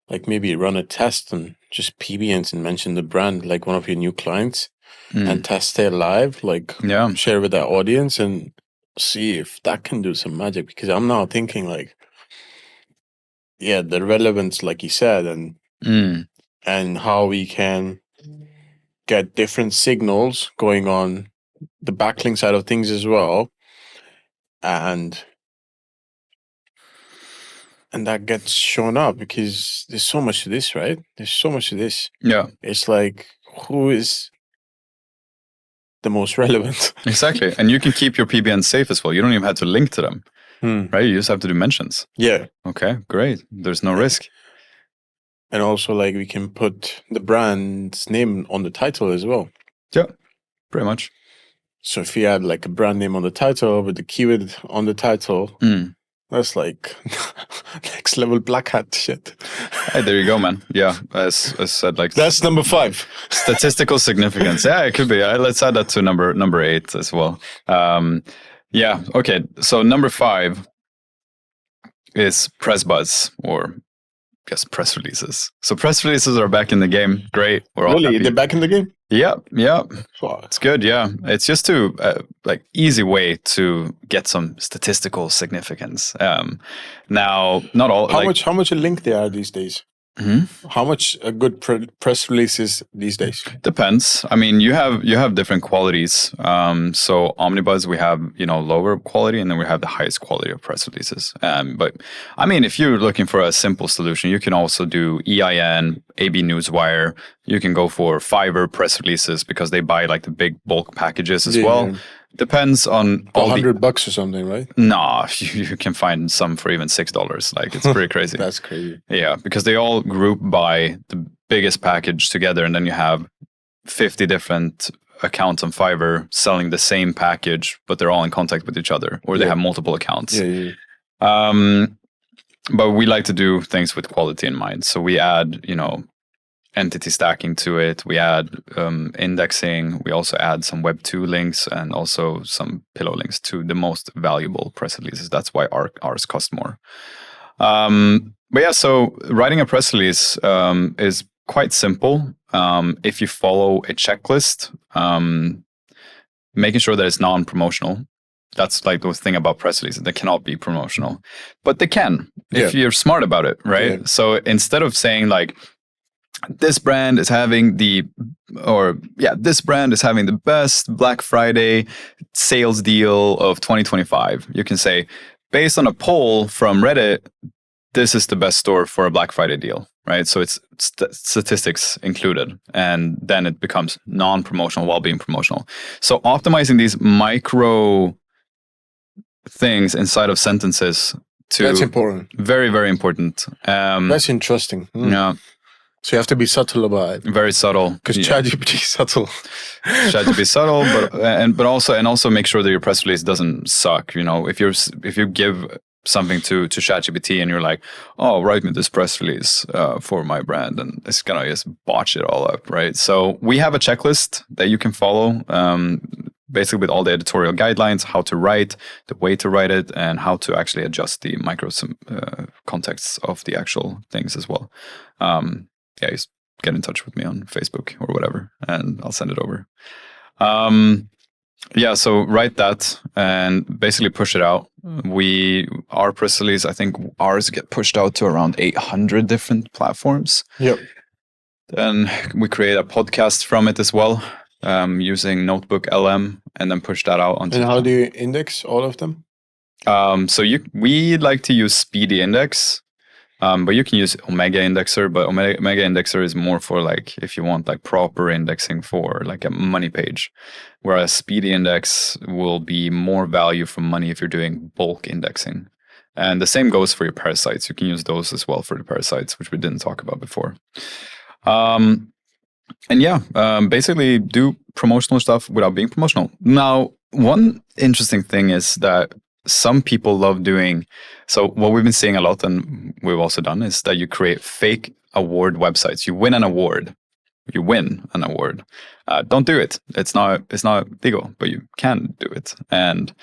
like maybe run a test and just PBNs and mention the brand, like one of your new clients, and test it live, like share with our audience and see if that can do some magic. Because I'm now thinking like, the relevance, like you said, and how we can get different signals going on the backlink side of things as well, and that gets shown up, because there's so much to this, right? There's so much to this. Yeah, it's like, who is the most relevant? Exactly. And you can keep your PBN safe as well. You don't even have to link to them, right? You just have to do mentions. Yeah. Okay, great. There's no risk. And also, like, we can put the brand's name on the title as well. Yeah, pretty much. So if you add like a brand name on the title with the keyword on the title, that's like next level black hat shit. Hey, there you go, man. Yeah, as said, like that's number 5. Statistical significance. Yeah, it could be. Let's add that to number 8 as well. Yeah. Okay. So number 5 is press buzz, or yes, press releases. So press releases are back in the game. Great. We're all happy. They're back in the game? Yeah. It's good. Yeah. It's just to like easy way to get some statistical significance. Now, not all. How much a link they are these days? How much a good press release is these days? Depends. I mean, you have different qualities. So Omnibuzz, we have lower quality, and then we have the highest quality of press releases. But I mean, if you're looking for a simple solution, you can also do EIN, AB Newswire. You can go for Fiverr press releases because they buy like the big bulk packages as well. Yeah. Depends on all $100 or something, right? No, you can find some for even $6. Like, it's pretty crazy. That's crazy. Yeah, because they all group by the biggest package together, and then you have 50 different accounts on Fiverr selling the same package, but they're all in contact with each other, or they have multiple accounts. Yeah. But we like to do things with quality in mind. So we add, entity stacking to it. We add indexing. We also add some Web 2 links and also some pillow links to the most valuable press releases. That's why ours cost more. But yeah, so writing a press release is quite simple if you follow a checklist, making sure that it's non-promotional. That's like the thing about press releases. They cannot be promotional, but they can if you're smart about it, right? Yeah. So instead of saying like, this brand is having the best Black Friday sales deal of 2025. You can say, based on a poll from Reddit, this is the best store for a Black Friday deal, right? So it's statistics included, and then it becomes non-promotional while being promotional. So optimizing these micro things inside of sentences that's important. Very, very important. That's interesting. Yeah. So you have to be subtle about it. Very subtle. Because ChatGPT is subtle. ChatGPT is subtle, but also make sure that your press release doesn't suck. If you give something to ChatGPT and you're like, oh, write me this press release for my brand, and it's gonna just botch it all up, right? So we have a checklist that you can follow, basically with all the editorial guidelines, how to write, the way to write it, and how to actually adjust the micro contexts of the actual things as well. Just get in touch with me on Facebook or whatever, and I'll send it over. So write that and basically push it out. Our press release, I think ours get pushed out to around 800 different platforms. Yep. Then we create a podcast from it as well, using Notebook LM, and then push that out onto. And how do you index all of them? We like to use Speedy Index. But you can use Omega Indexer, but Omega Indexer is more for like if you want like proper indexing for like a money page, whereas Speedy Index will be more value for money if you're doing bulk indexing. And the same goes for your parasites. You can use those as well for the parasites, which we didn't talk about before. Basically do promotional stuff without being promotional. Now, one interesting thing is that some people love doing, so what we've been seeing a lot, and we've also done, is that you create fake award websites. You win an award. Don't do it. It's not legal, but you can do it. And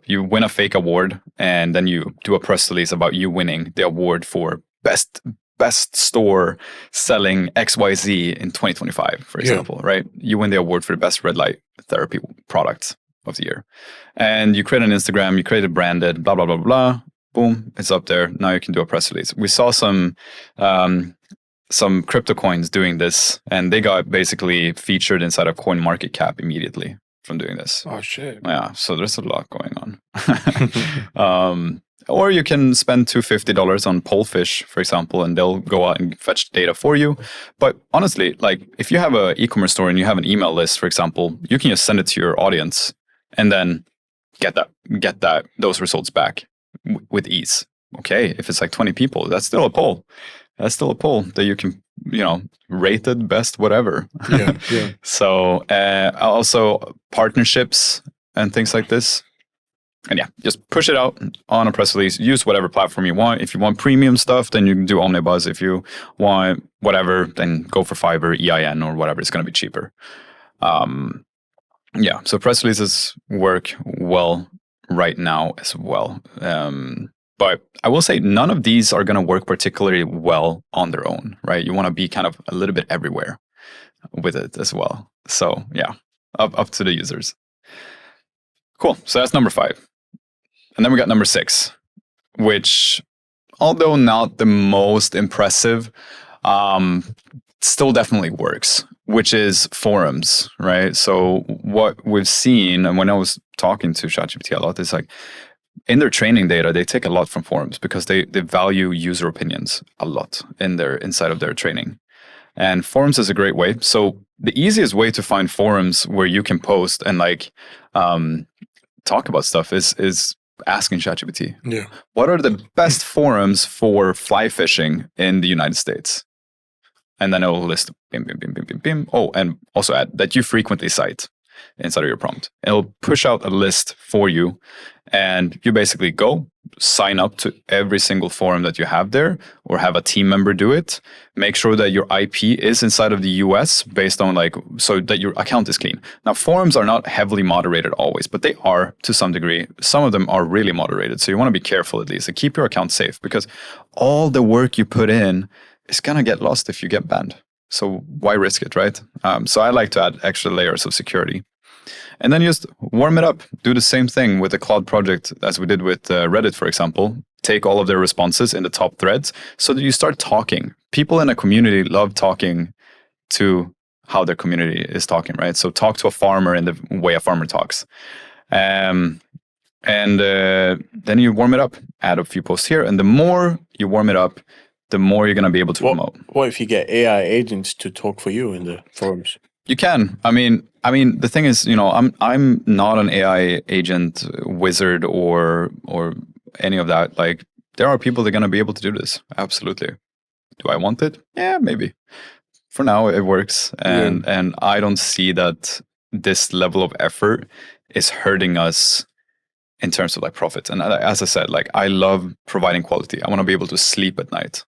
you win a fake award, and then you do a press release about you winning the award for best store selling XYZ in 2025, for example, right? You win the award for the best red light therapy product of the year. And you create an Instagram, you create it branded, blah, blah, blah, blah. Boom, it's up there. Now you can do a press release. We saw some crypto coins doing this, and they got basically featured inside of CoinMarketCap immediately from doing this. Oh, shit. Yeah, so there's a lot going on. Or you can spend $250 on Pollfish, for example, and they'll go out and fetch data for you. But honestly, like if you have an e-commerce store and you have an email list, for example, you can just send it to your audience and then get those results back with ease. Okay, if it's like 20 people, that's still a poll. That's still a poll that you can, rated best, whatever. Yeah. So also partnerships and things like this. And just push it out on a press release. Use whatever platform you want. If you want premium stuff, then you can do Omnibuzz. If you want whatever, then go for Fiverr, EIN, or whatever. It's going to be cheaper. So press releases work well right now as well. But I will say none of these are going to work particularly well on their own, right? You want to be kind of a little bit everywhere with it as well. So up to the users. Cool. So that's number 5. And then we got number 6, which although not the most impressive, still definitely works, which is forums, right? So what we've seen, and when I was talking to ChatGPT a lot, is like in their training data, they take a lot from forums because they value user opinions a lot inside of their training. And forums is a great way. So the easiest way to find forums where you can post and like talk about stuff is asking ChatGPT. Yeah. What are the best forums for fly fishing in the United States? And then it will list bim, bim, bim, bim, bim, bim. Oh, and also add that you frequently cite inside of your prompt. It'll push out a list for you, and you basically go sign up to every single forum that you have there, or have a team member do it. Make sure that your IP is inside of the US based on so that your account is clean. Now, forums are not heavily moderated always, but they are to some degree. Some of them are really moderated. So you want to be careful at least and keep your account safe, because all the work you put in is going to get lost if you get banned. So why risk it, right? So I like to add extra layers of security. And then just warm it up. Do the same thing with the Cloud project as we did with Reddit, for example. Take all of their responses in the top threads so that you start talking. People in a community love talking to how their community is talking, right? So talk to a farmer in the way a farmer talks. And then you warm it up. Add a few posts here. And the more you warm it up, the more you're going to be able to promote. What if you get AI agents to talk for you in the forums? You can. I mean, the thing is, I'm not an AI agent wizard or any of that. Like, there are people that are going to be able to do this. Absolutely. Do I want it? Yeah, maybe. For now, it works, and I don't see that this level of effort is hurting us in terms of profits. And as I said, I love providing quality. I want to be able to sleep at night,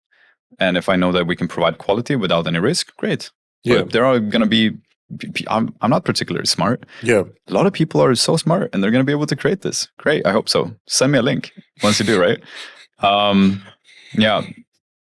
and if I know that we can provide quality without any risk, great. Yeah. But there are going to be, I'm not particularly smart. Yeah. A lot of people are so smart and they're going to be able to create this. Great. I hope so. Send me a link once you do, right? Yeah.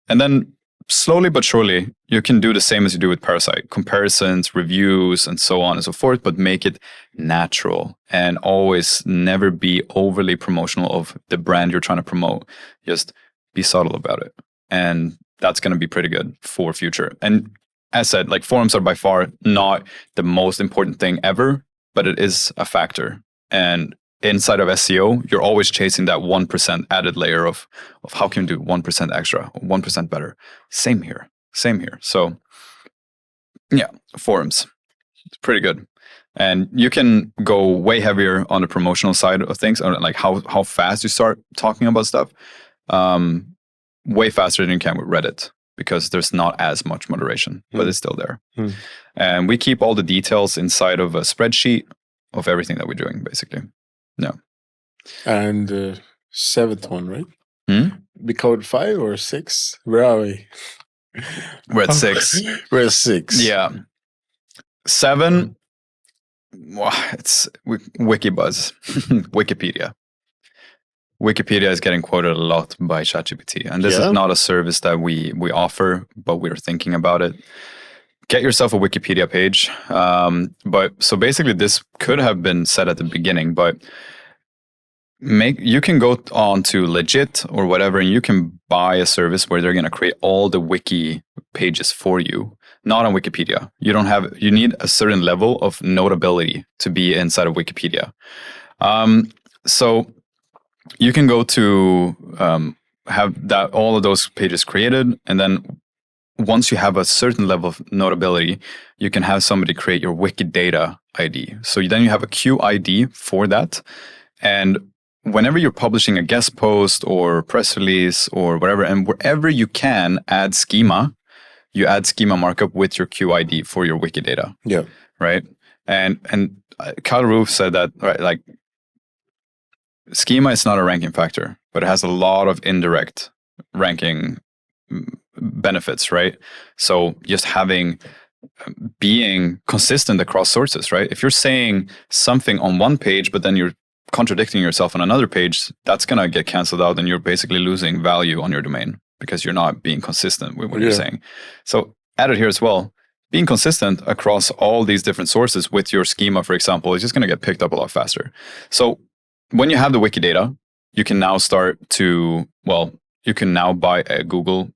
And then slowly but surely, you can do the same as you do with Parasite. Comparisons, reviews, and so on and so forth, but make it natural and always never be overly promotional of the brand you're trying to promote. Just be subtle about it. And that's going to be pretty good for future. And as said, forums are by far not the most important thing ever, but it is a factor. And inside of SEO, you're always chasing that 1% added layer of how can you do 1% extra, 1% better. Same here. So yeah, forums, it's pretty good. And you can go way heavier on the promotional side of things, or how fast you start talking about stuff, way faster than you can with Reddit, because there's not as much moderation, but it's still there. And we keep all the details inside of a spreadsheet of everything that we're doing, basically. No. And seventh one, right? We covered 5 or 6? Where are we? We're at 6. We're at 6. Yeah. 7, it's Wikibuzz, Wikipedia. Wikipedia is getting quoted a lot by ChatGPT, and this is not a service that we offer, but we're thinking about it. Get yourself a Wikipedia page. But so basically, this could have been said at the beginning, but you can go on to Legit or whatever, and you can buy a service where they're going to create all the wiki pages for you. Not on Wikipedia. You need a certain level of notability to be inside of Wikipedia. So you can go to have all of those pages created, and then once you have a certain level of notability, you can have somebody create your Wikidata ID. So then you have a QID for that, and whenever you're publishing a guest post or press release or whatever, and wherever you can add schema, you add schema markup with your QID for your Wikidata. Yeah. Right. And Kyle Roof said that, right, schema is not a ranking factor, but it has a lot of indirect ranking benefits, right? So just being consistent across sources, right? If you're saying something on one page, but then you're contradicting yourself on another page, that's going to get canceled out, and you're basically losing value on your domain because you're not being consistent with what you're saying. So add it here as well. Being consistent across all these different sources with your schema, for example, is just going to get picked up a lot faster. So when you have the Wikidata, you can now start to, you can now buy a Google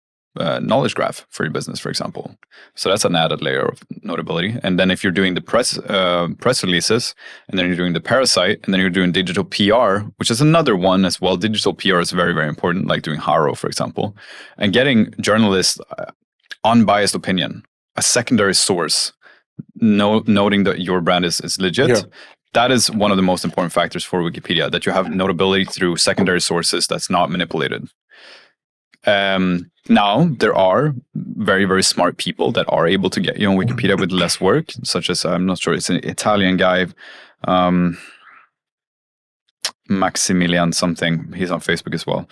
knowledge graph for your business, for example. So that's an added layer of notability. And then if you're doing the press releases, and then you're doing the parasite, and then you're doing digital PR, which is another one as well. Digital PR is very, very important, like doing Haro, for example, and getting journalists unbiased opinion, a secondary source, noting that your brand is legit. Yeah. That is one of the most important factors for Wikipedia, that you have notability through secondary sources that's not manipulated. Now, there are very, very smart people that are able to get you on Wikipedia with less work, such as, I'm not sure, it's an Italian guy, Maximilian something. He's on Facebook as well.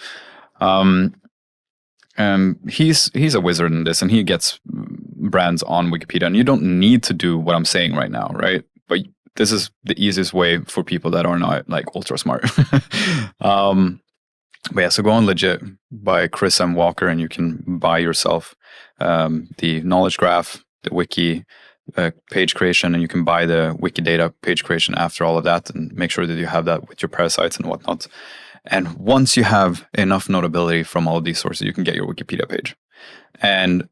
He's a wizard in this, and he gets brands on Wikipedia. And you don't need to do what I'm saying right now, right? But this is the easiest way for people that are not like ultra smart. But yeah, so go on Legit by Chris M. Walker, and you can buy yourself the knowledge graph, the wiki page creation, and you can buy the Wikidata page creation after all of that, and make sure that you have that with your parasites and whatnot. And once you have enough notability from all of these sources, you can get your Wikipedia page. And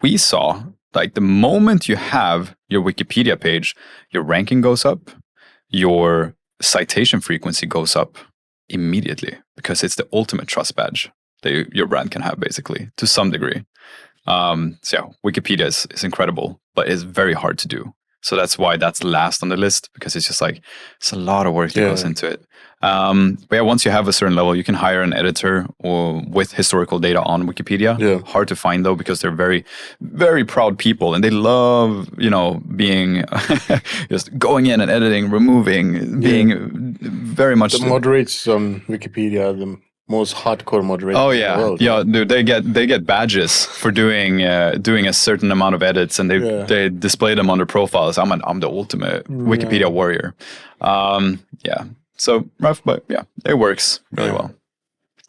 we saw, like, the moment you have your Wikipedia page, your ranking goes up, your citation frequency goes up immediately, because it's the ultimate trust badge that your brand can have, basically, to some degree. So yeah, Wikipedia is incredible, but it's very hard to do. So that's why that's last on the list, because it's just like, it's a lot of work that goes into it. But yeah, once you have a certain level, you can hire an editor or with historical data on Wikipedia. Yeah. Hard to find though, because they're very, very proud people, and they love, being just going in and editing, removing, being very much the moderators on Wikipedia. The most hardcore moderators. Oh yeah, in the world. Yeah, dude, they get badges for doing a certain amount of edits, and they display them on their profiles. I'm the ultimate Wikipedia warrior. Yeah. So rough, but yeah, it works really well.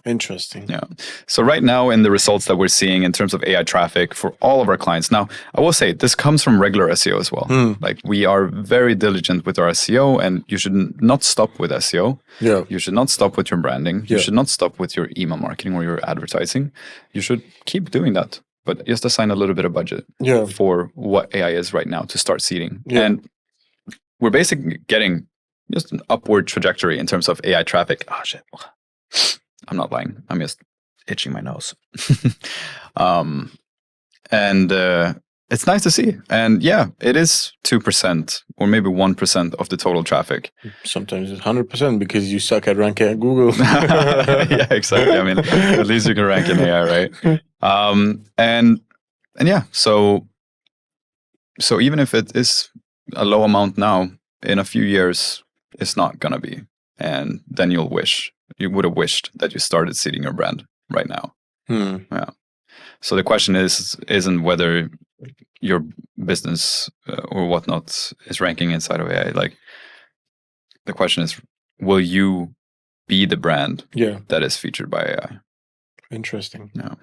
Interesting. Yeah. So right now, in the results that we're seeing in terms of AI traffic for all of our clients, now I will say this comes from regular SEO as well. Like, we are very diligent with our SEO, and you should not stop with SEO. Yeah. You should not stop with your branding. Yeah. You should not stop with your email marketing or your advertising. You should keep doing that, but just assign a little bit of budget for what AI is right now to start seeding. Yeah. And we're basically getting just an upward trajectory in terms of AI traffic. Oh shit. I'm not lying. I'm just itching my nose. And it's nice to see. And yeah, it is 2% or maybe 1% of the total traffic. Sometimes it's 100% because you suck at ranking at Google. Yeah, exactly. I mean, at least you can rank in AI, right? And yeah, so even if it is a low amount now, in a few years, it's not going to be. And then you would have wished that you started seeding your brand right now. Yeah. So the question isn't whether your business or whatnot is ranking inside of AI. Like, the question is, will you be the brand that is featured by AI? Interesting. Yeah.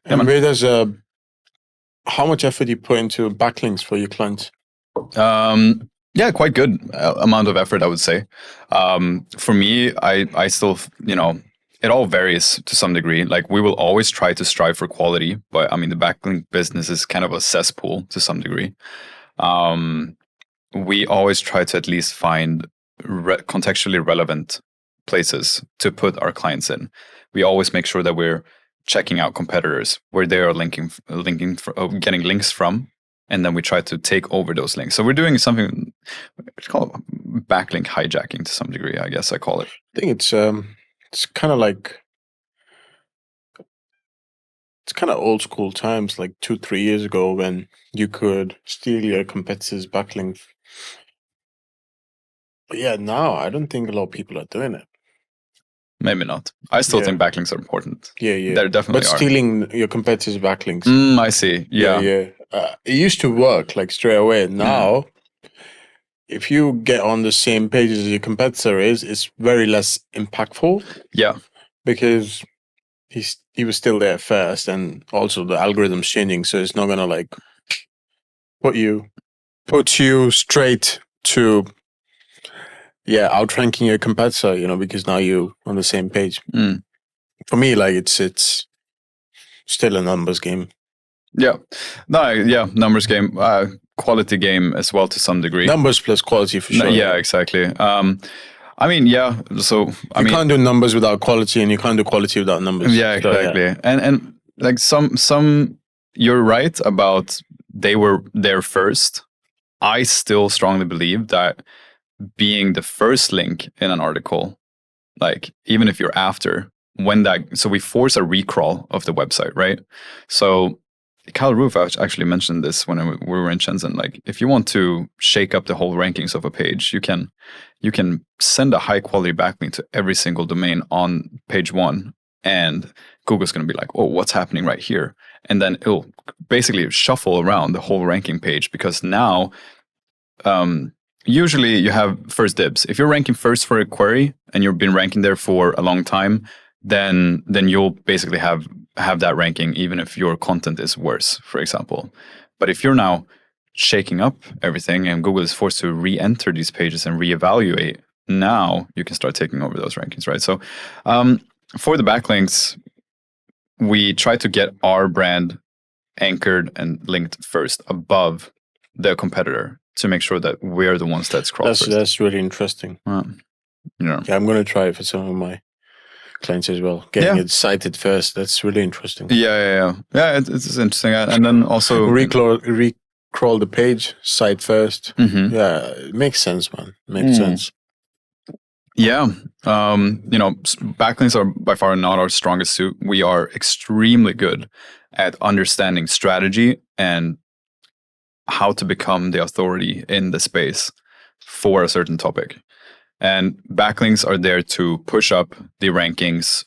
And where does how much effort you put into backlinks for your clients? Yeah, quite good amount of effort, I would say. For me, I still, it all varies to some degree. Like, we will always try to strive for quality, but I mean, the backlink business is kind of a cesspool to some degree. We always try to at least find contextually relevant places to put our clients in. We always make sure that we're checking out competitors where they are getting links from. And then we try to take over those links. So we're doing something, it's called backlink hijacking to some degree, I guess I call it. I think it's kind of like, it's kind of old school times, like 2-3 years ago, when you could steal your competitor's backlink. But yeah, now I don't think a lot of people are doing it. Maybe not. I still think backlinks are important. Yeah. There definitely are. But stealing your competitor's backlinks. I see. Yeah. It used to work like straight away. Now, if you get on the same page as your competitor it's very less impactful. Yeah. Because he was still there first, and also the algorithm's changing, so it's not gonna like put you straight to outranking your competitor, because now you're on the same page. For me, like it's still a numbers game. Yeah. Numbers game, quality game as well to some degree. Numbers plus quality for sure. Yeah, exactly. So you can't do numbers without quality, and you can't do quality without numbers. Yeah, exactly. So, and like some, you're right about they were there first. I still strongly believe that being the first link in an article, like even if you're after, so we force a recrawl of the website, right? So Kyle Roof actually mentioned this when we were in Shenzhen. Like, if you want to shake up the whole rankings of a page, you can send a high quality backlink to every single domain on page 1, and Google's going to be like, "Oh, what's happening right here?" And then it'll basically shuffle around the whole ranking page, because now, usually you have first dibs. If you're ranking first for a query and you've been ranking there for a long time, then you'll basically have that ranking even if your content is worse, for example. But if you're now shaking up everything and Google is forced to re-enter these pages and reevaluate, now you can start taking over those rankings, right? So for the backlinks, we try to get our brand anchored and linked first above the competitor to make sure that we're the ones that scroll first. That's really interesting. Yeah, I'm going to try it for some of my clients as well. Getting it cited first. That's really interesting. Yeah. It's interesting. And then also recrawl the page, cite first. Mm-hmm. Yeah, it makes sense, man. Makes sense. Yeah. Backlinks are by far not our strongest suit. We are extremely good at understanding strategy and how to become the authority in the space for a certain topic. And backlinks are there to push up the rankings,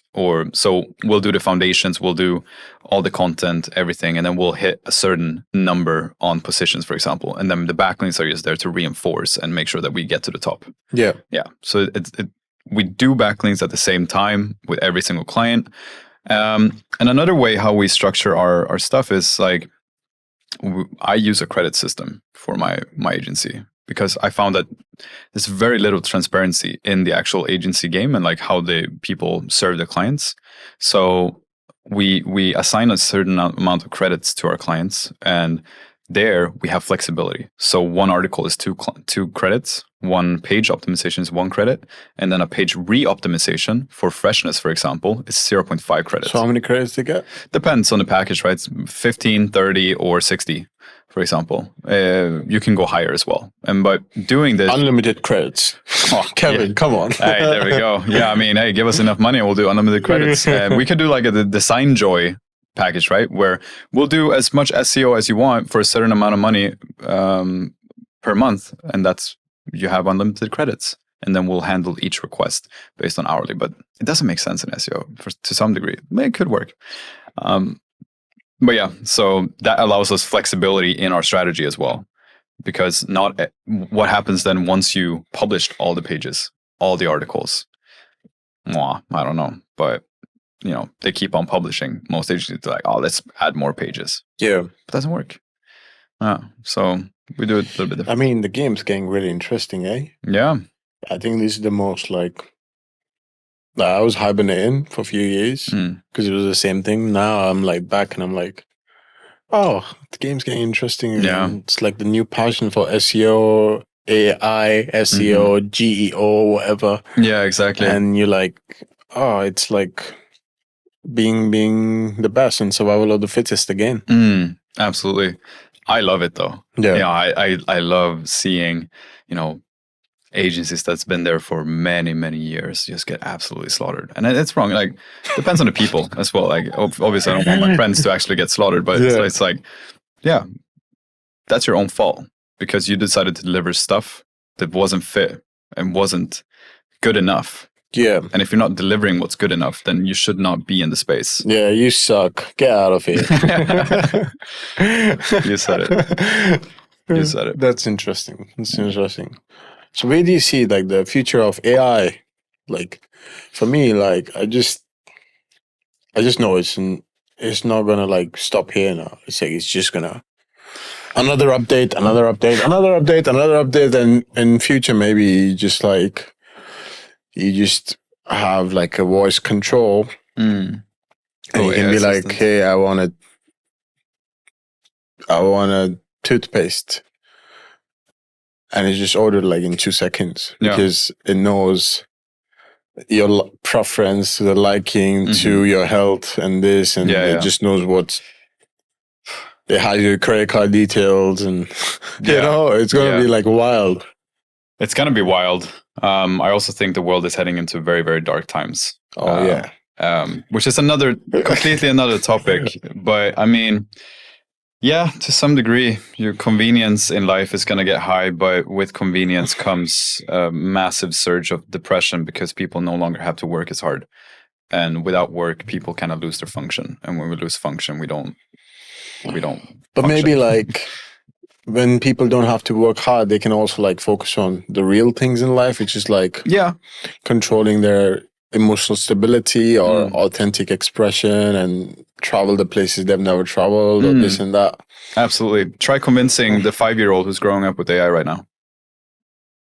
so we'll do the foundations, we'll do all the content, everything, and then we'll hit a certain number on positions, for example. And then the backlinks are just there to reinforce and make sure that we get to the top. Yeah. So we do backlinks at the same time with every single client. And another way how we structure our stuff is like, I use a credit system for my agency, because I found that there's very little transparency in the actual agency game and like how the people serve the clients. So we assign a certain amount of credits to our clients, and there we have flexibility. So one article is two credits, one page optimization is 1 credit, and then a page re-optimization for freshness, for example, is 0.5 credits. So how many credits do you get? Depends on the package, right? It's 15, 30, or 60, for example. You can go higher as well. But doing this... Unlimited credits. Oh, Kevin, come on. Hey, there we go. Yeah, I mean, hey, give us enough money and we'll do unlimited credits. We could do like a Design Joy package, right? Where we'll do as much SEO as you want for a certain amount of money per month. And that's, you have unlimited credits. And then we'll handle each request based on hourly. But it doesn't make sense in SEO to some degree. It could work. But yeah, so that allows us flexibility in our strategy as well. Because what happens then once you published all the pages, all the articles? I don't know. But they keep on publishing. Most agencies are like, oh, let's add more pages. Yeah. It doesn't work. So we do it a little bit different. I mean, the game's getting really interesting, eh? Yeah. I think this is the most I was hibernating for a few years because it was the same thing. Now I'm like back and I'm like, oh, the game's getting interesting. Yeah. It's like the new passion for SEO, AI, SEO, GEO, whatever. Yeah, exactly. And you're like, oh, it's like being the best and survival of the fittest again. Absolutely. I love it though. Yeah. I love seeing, agencies that's been there for many, many years just get absolutely slaughtered. And it's wrong. Like, depends on the people as well. Like, obviously I don't want my friends to actually get slaughtered, but it's like, yeah, that's your own fault because you decided to deliver stuff that wasn't fit and wasn't good enough. Yeah. And if you're not delivering what's good enough, then you should not be in the space. Yeah, you suck. Get out of here. You said it. You said it. That's interesting. That's interesting. So where do you see like the future of AI? Like for me, like I just know it's not gonna like stop here now. It's like it's just gonna another update, and in future maybe you just have like a voice control, and you can be like, hey, I want a toothpaste, and it's just ordered like in 2 seconds because it knows your preference, the liking to your health and this, and it just knows what. It has your credit card details, and you know, it's gonna be like wild. It's gonna be wild. I also think the world is heading into very, very dark times. Which is completely another topic. But I mean, yeah, to some degree, your convenience in life is gonna get high, but with convenience comes a massive surge of depression because people no longer have to work as hard, and without work, people kind of lose their function, and when we lose function, we don't. But function. Maybe like when people don't have to work hard, they can also like focus on the real things in life, which is like controlling their emotional stability or authentic expression and travel the places they've never traveled or this and that. Absolutely. Try convincing the 5-year-old who's growing up with AI right now,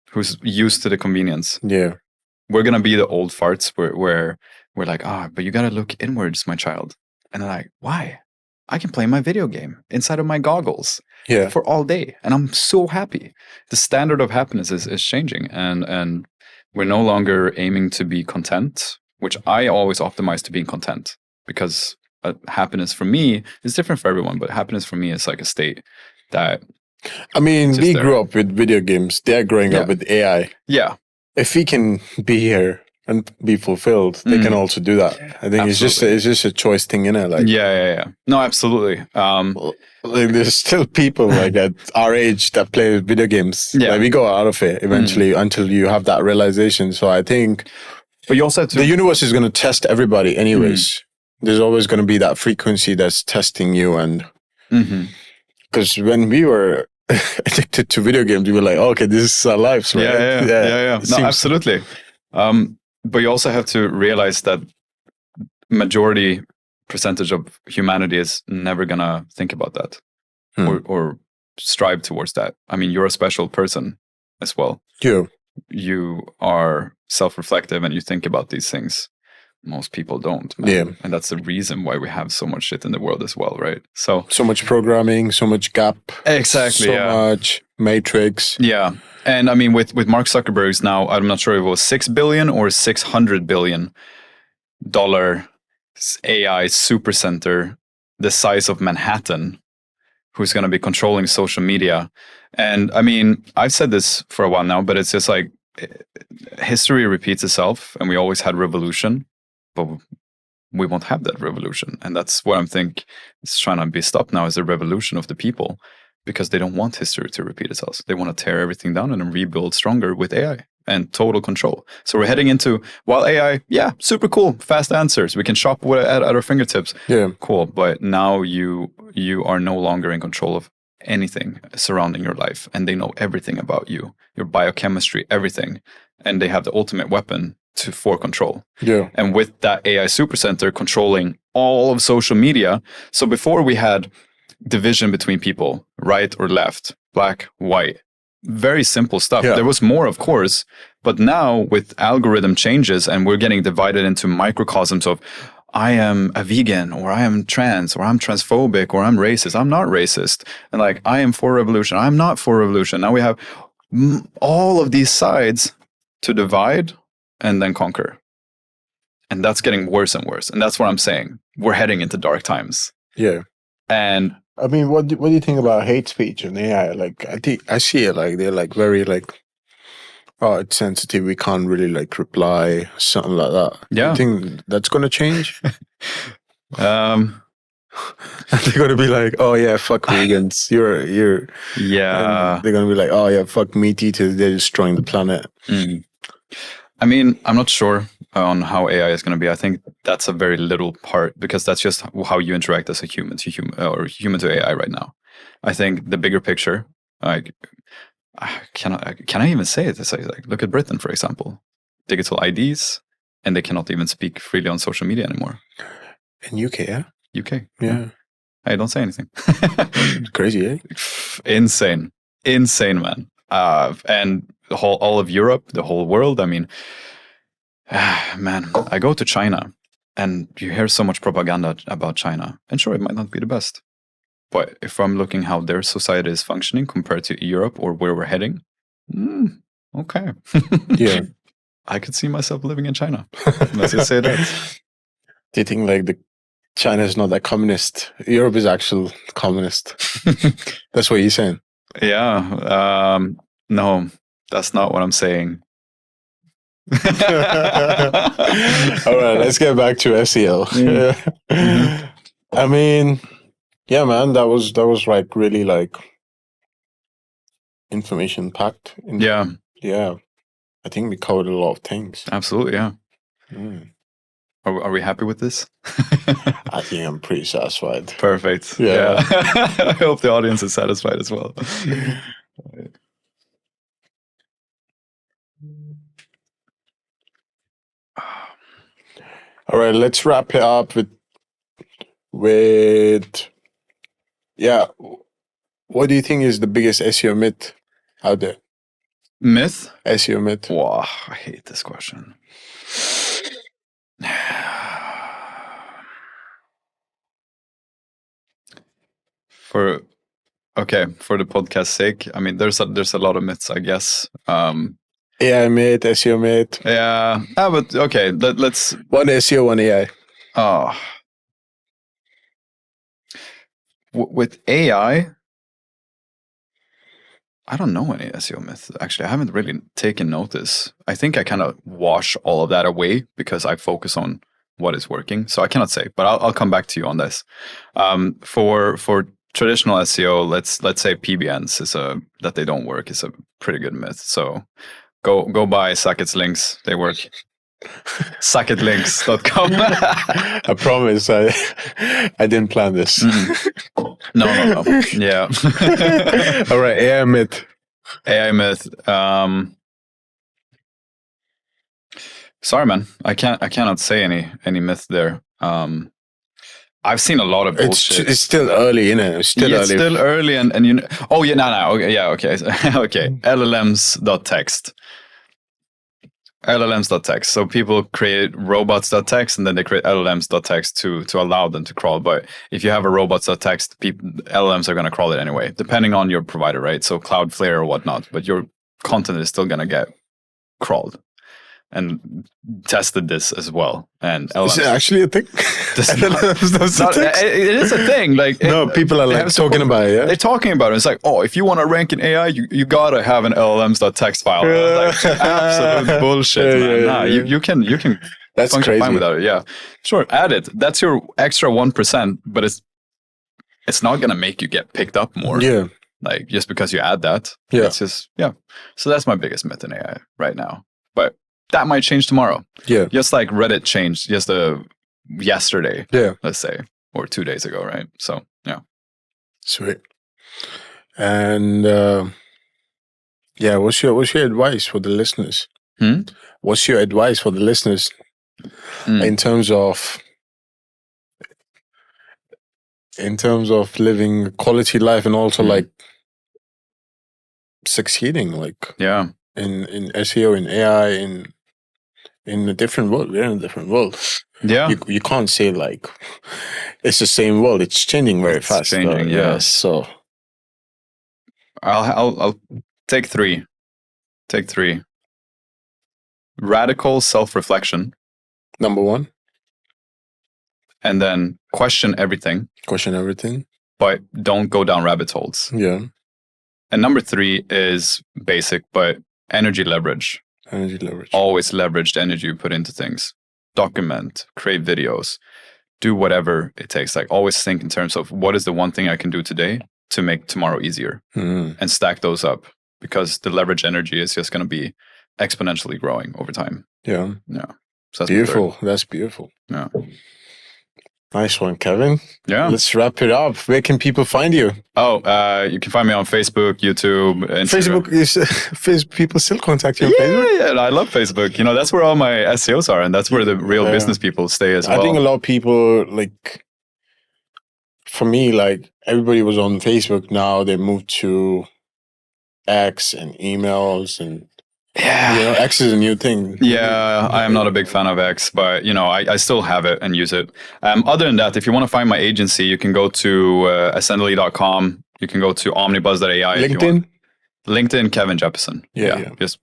who's used to the convenience. Yeah. We're going to be the old farts where we're like, but you got to look inwards, my child. And they're like, why? I can play my video game inside of my goggles for all day. And I'm so happy. The standard of happiness is changing. And we're no longer aiming to be content, which I always optimize to being content. Because happiness for me is different for everyone. But happiness for me is like a state that... I mean, we grew up with video games. They're growing up with AI. Yeah. If we can be here and be fulfilled, they can also do that. I think it's just a choice thing, innit? Like No, absolutely. Like there's still people like at our age that play video games. Like we go out of it eventually until you have that realization. So I think, but you also have to, the universe is going to test everybody anyways. There's always going to be that frequency that's testing you, and because when we were addicted to video games, we were like, okay, this is our lives, right? Yeah. No, absolutely. But you also have to realize that majority percentage of humanity is never gonna think about that or strive towards that. I mean, you're a special person as well. You are self-reflective and you think about these things. Most people don't. Man. And that's the reason why we have so much shit in the world as well, right? So much programming, so much gap. Exactly. So much matrix. Yeah. And I mean, with Mark Zuckerberg's now, I'm not sure if it was $6 billion or $600 billion AI supercenter, the size of Manhattan, who's going to be controlling social media. And I mean, I've said this for a while now, but it's just like history repeats itself, and we always had revolution, but we won't have that revolution. And that's what I'm think is trying to be stopped now, is the revolution of the people. Because they don't want history to repeat itself. They want to tear everything down and then rebuild stronger with AI and total control. So we're heading into, while AI, super cool, fast answers. We can shop at our fingertips. Yeah. Cool. But now you are no longer in control of anything surrounding your life. And they know everything about you, your biochemistry, everything. And they have the ultimate weapon for control. Yeah. And with that AI supercenter controlling all of social media. So before we had division between people, right or left, black, white, very simple stuff. There was more, of course, but now with algorithm changes and we're getting divided into microcosms of I am a vegan, or I am trans, or I'm transphobic, or I'm racist. I'm not racist. And like, I am for revolution. I'm not for revolution. Now we have all of these sides to divide and then conquer. And that's getting worse and worse. And that's what I'm saying. We're heading into dark times. Yeah. And I mean, what do you think about hate speech and AI? Like, I see it like they're like very like, oh, it's sensitive. We can't really like reply, something like that. Yeah. Do you think that's going to change? They're going to be like, oh yeah, fuck vegans. You're. Yeah. They're going to be like, oh yeah, fuck meat eaters. They're destroying the planet. I mean, I'm not sure on how AI is going to be. I think that's a very little part, because that's just how you interact as a human to human, or human to AI right now. I think the bigger picture, like, can I even say it? It's like, look at Britain, for example. Digital IDs, and they cannot even speak freely on social media anymore. In UK, yeah? UK. Yeah. Hey, don't say anything. Crazy, eh? insane, man. And all of Europe, the whole world. I mean, man, I go to China and you hear so much propaganda about China. And sure, it might not be the best. But if I'm looking how their society is functioning compared to Europe or where we're heading, okay. Yeah. I could see myself living in China. Let's just say that. Do you think like China is not that communist? Europe is actual communist. That's what you're saying. Yeah. No, that's not what I'm saying. All right, let's get back to SEO. Mm-hmm. I mean, yeah, man, that was like really like information packed. Yeah. I think we covered a lot of things. Absolutely, yeah. Are we happy with this? I think I'm pretty satisfied. Perfect. Yeah. I hope the audience is satisfied as well. All right, let's wrap it up with what do you think is the biggest SEO myth out there? Myth? SEO myth. Wow, I hate this question. For the podcast's sake, I mean, there's a lot of myths, I guess. AI myth, SEO myth. Yeah. But okay, let's... One SEO, one AI. Oh. With AI, I don't know any SEO myths. Actually, I haven't really taken notice. I think I kind of wash all of that away because I focus on what is working. So I cannot say, but I'll come back to you on this. For traditional SEO, let's say PBNs that they don't work is a pretty good myth. So go buy Saket's links. They work. Saketlinks.com. I promise I didn't plan this. No. Yeah. All right, AI myth. Sorry, man. I cannot say any myth there. I've seen a lot of bullshit. It's still early, innit? It's still early, and you know. Oh yeah, no. Okay, yeah, okay, okay. LLMs.text. LLMs.text. So people create robots.text and then they create LLMs.text to allow them to crawl. But if you have a robots.text, LLMs are going to crawl it anyway, depending on your provider, right? So Cloudflare or whatnot. But your content is still going to get crawled. And tested this as well. And LLMs, is it actually a thing? It is a thing. Like people are like talking about it. Yeah? They're talking about it. It's like, oh, if you want to rank in AI, you gotta have an LLMs.text file. Like, absolute bullshit, man. You can. That's crazy. Fine without it. Yeah, sure. Add it. That's your extra 1%, but it's not gonna make you get picked up more. Yeah. Like just because you add that. Yeah. It's just So that's my biggest myth in AI right now. But that might change tomorrow. Yeah. Just like Reddit changed just yesterday. Yeah. Let's say, or 2 days ago, right? So, yeah. Sweet. And what's your advice for the listeners? What's your advice for the listeners in terms of living a quality life and also like succeeding, like in SEO, in AI, in a different world. We're in a different world. Yeah. You can't say like it's the same world. It's changing very fast. Changing, yes. So I'll take three. Radical self-reflection. Number one. And then question everything. But don't go down rabbit holes. Yeah. And number 3 is basic, but energy leverage. Always leverage the energy you put into things. Document, create videos, do whatever it takes. Like always think in terms of what is the one thing I can do today to make tomorrow easier and stack those up, because the leverage energy is just going to be exponentially growing over time. Yeah. Yeah. So that's beautiful. That's beautiful. Yeah. Nice one, Kevin. Yeah. Let's wrap it up. Where can people find you? Oh, you can find me on Facebook, YouTube, Instagram. Facebook, people still contact you on Facebook? Yeah, I love Facebook. You know, that's where all my SEOs are, and that's where the real business people stay as well. I think a lot of people like for me, like everybody was on Facebook. Now they moved to X and emails, and X is a new thing. Yeah, I am not a big fan of X, but I still have it and use it. Other than that, if you want to find my agency, you can go to ascendly.com. You can go to omnibuzz.ai. LinkedIn? LinkedIn, Kevin Jeppesen. Yeah. Just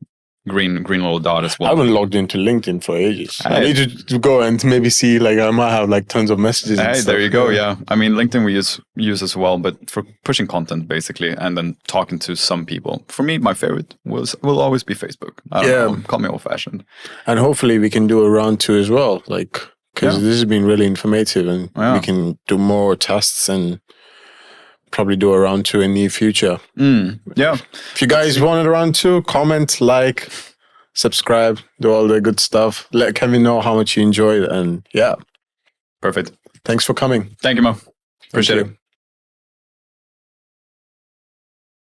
green little dot as well. I haven't logged into LinkedIn for ages. I need to go and maybe see, like, I might have like tons of messages. And stuff. There you go. Yeah. I mean, LinkedIn we use as well, but for pushing content basically, and then talking to some people. For me, my favorite will always be Facebook. I don't know, call me old fashioned. And hopefully we can do a round 2 as well, like, because this has been really informative, and we can do more tests and probably do a round 2 in the near future. Yeah. If you guys want a round 2, comment, like, subscribe, do all the good stuff. Let Kevin know how much you enjoyed, and perfect. Thanks for coming. Thank you, Mo. Appreciate it.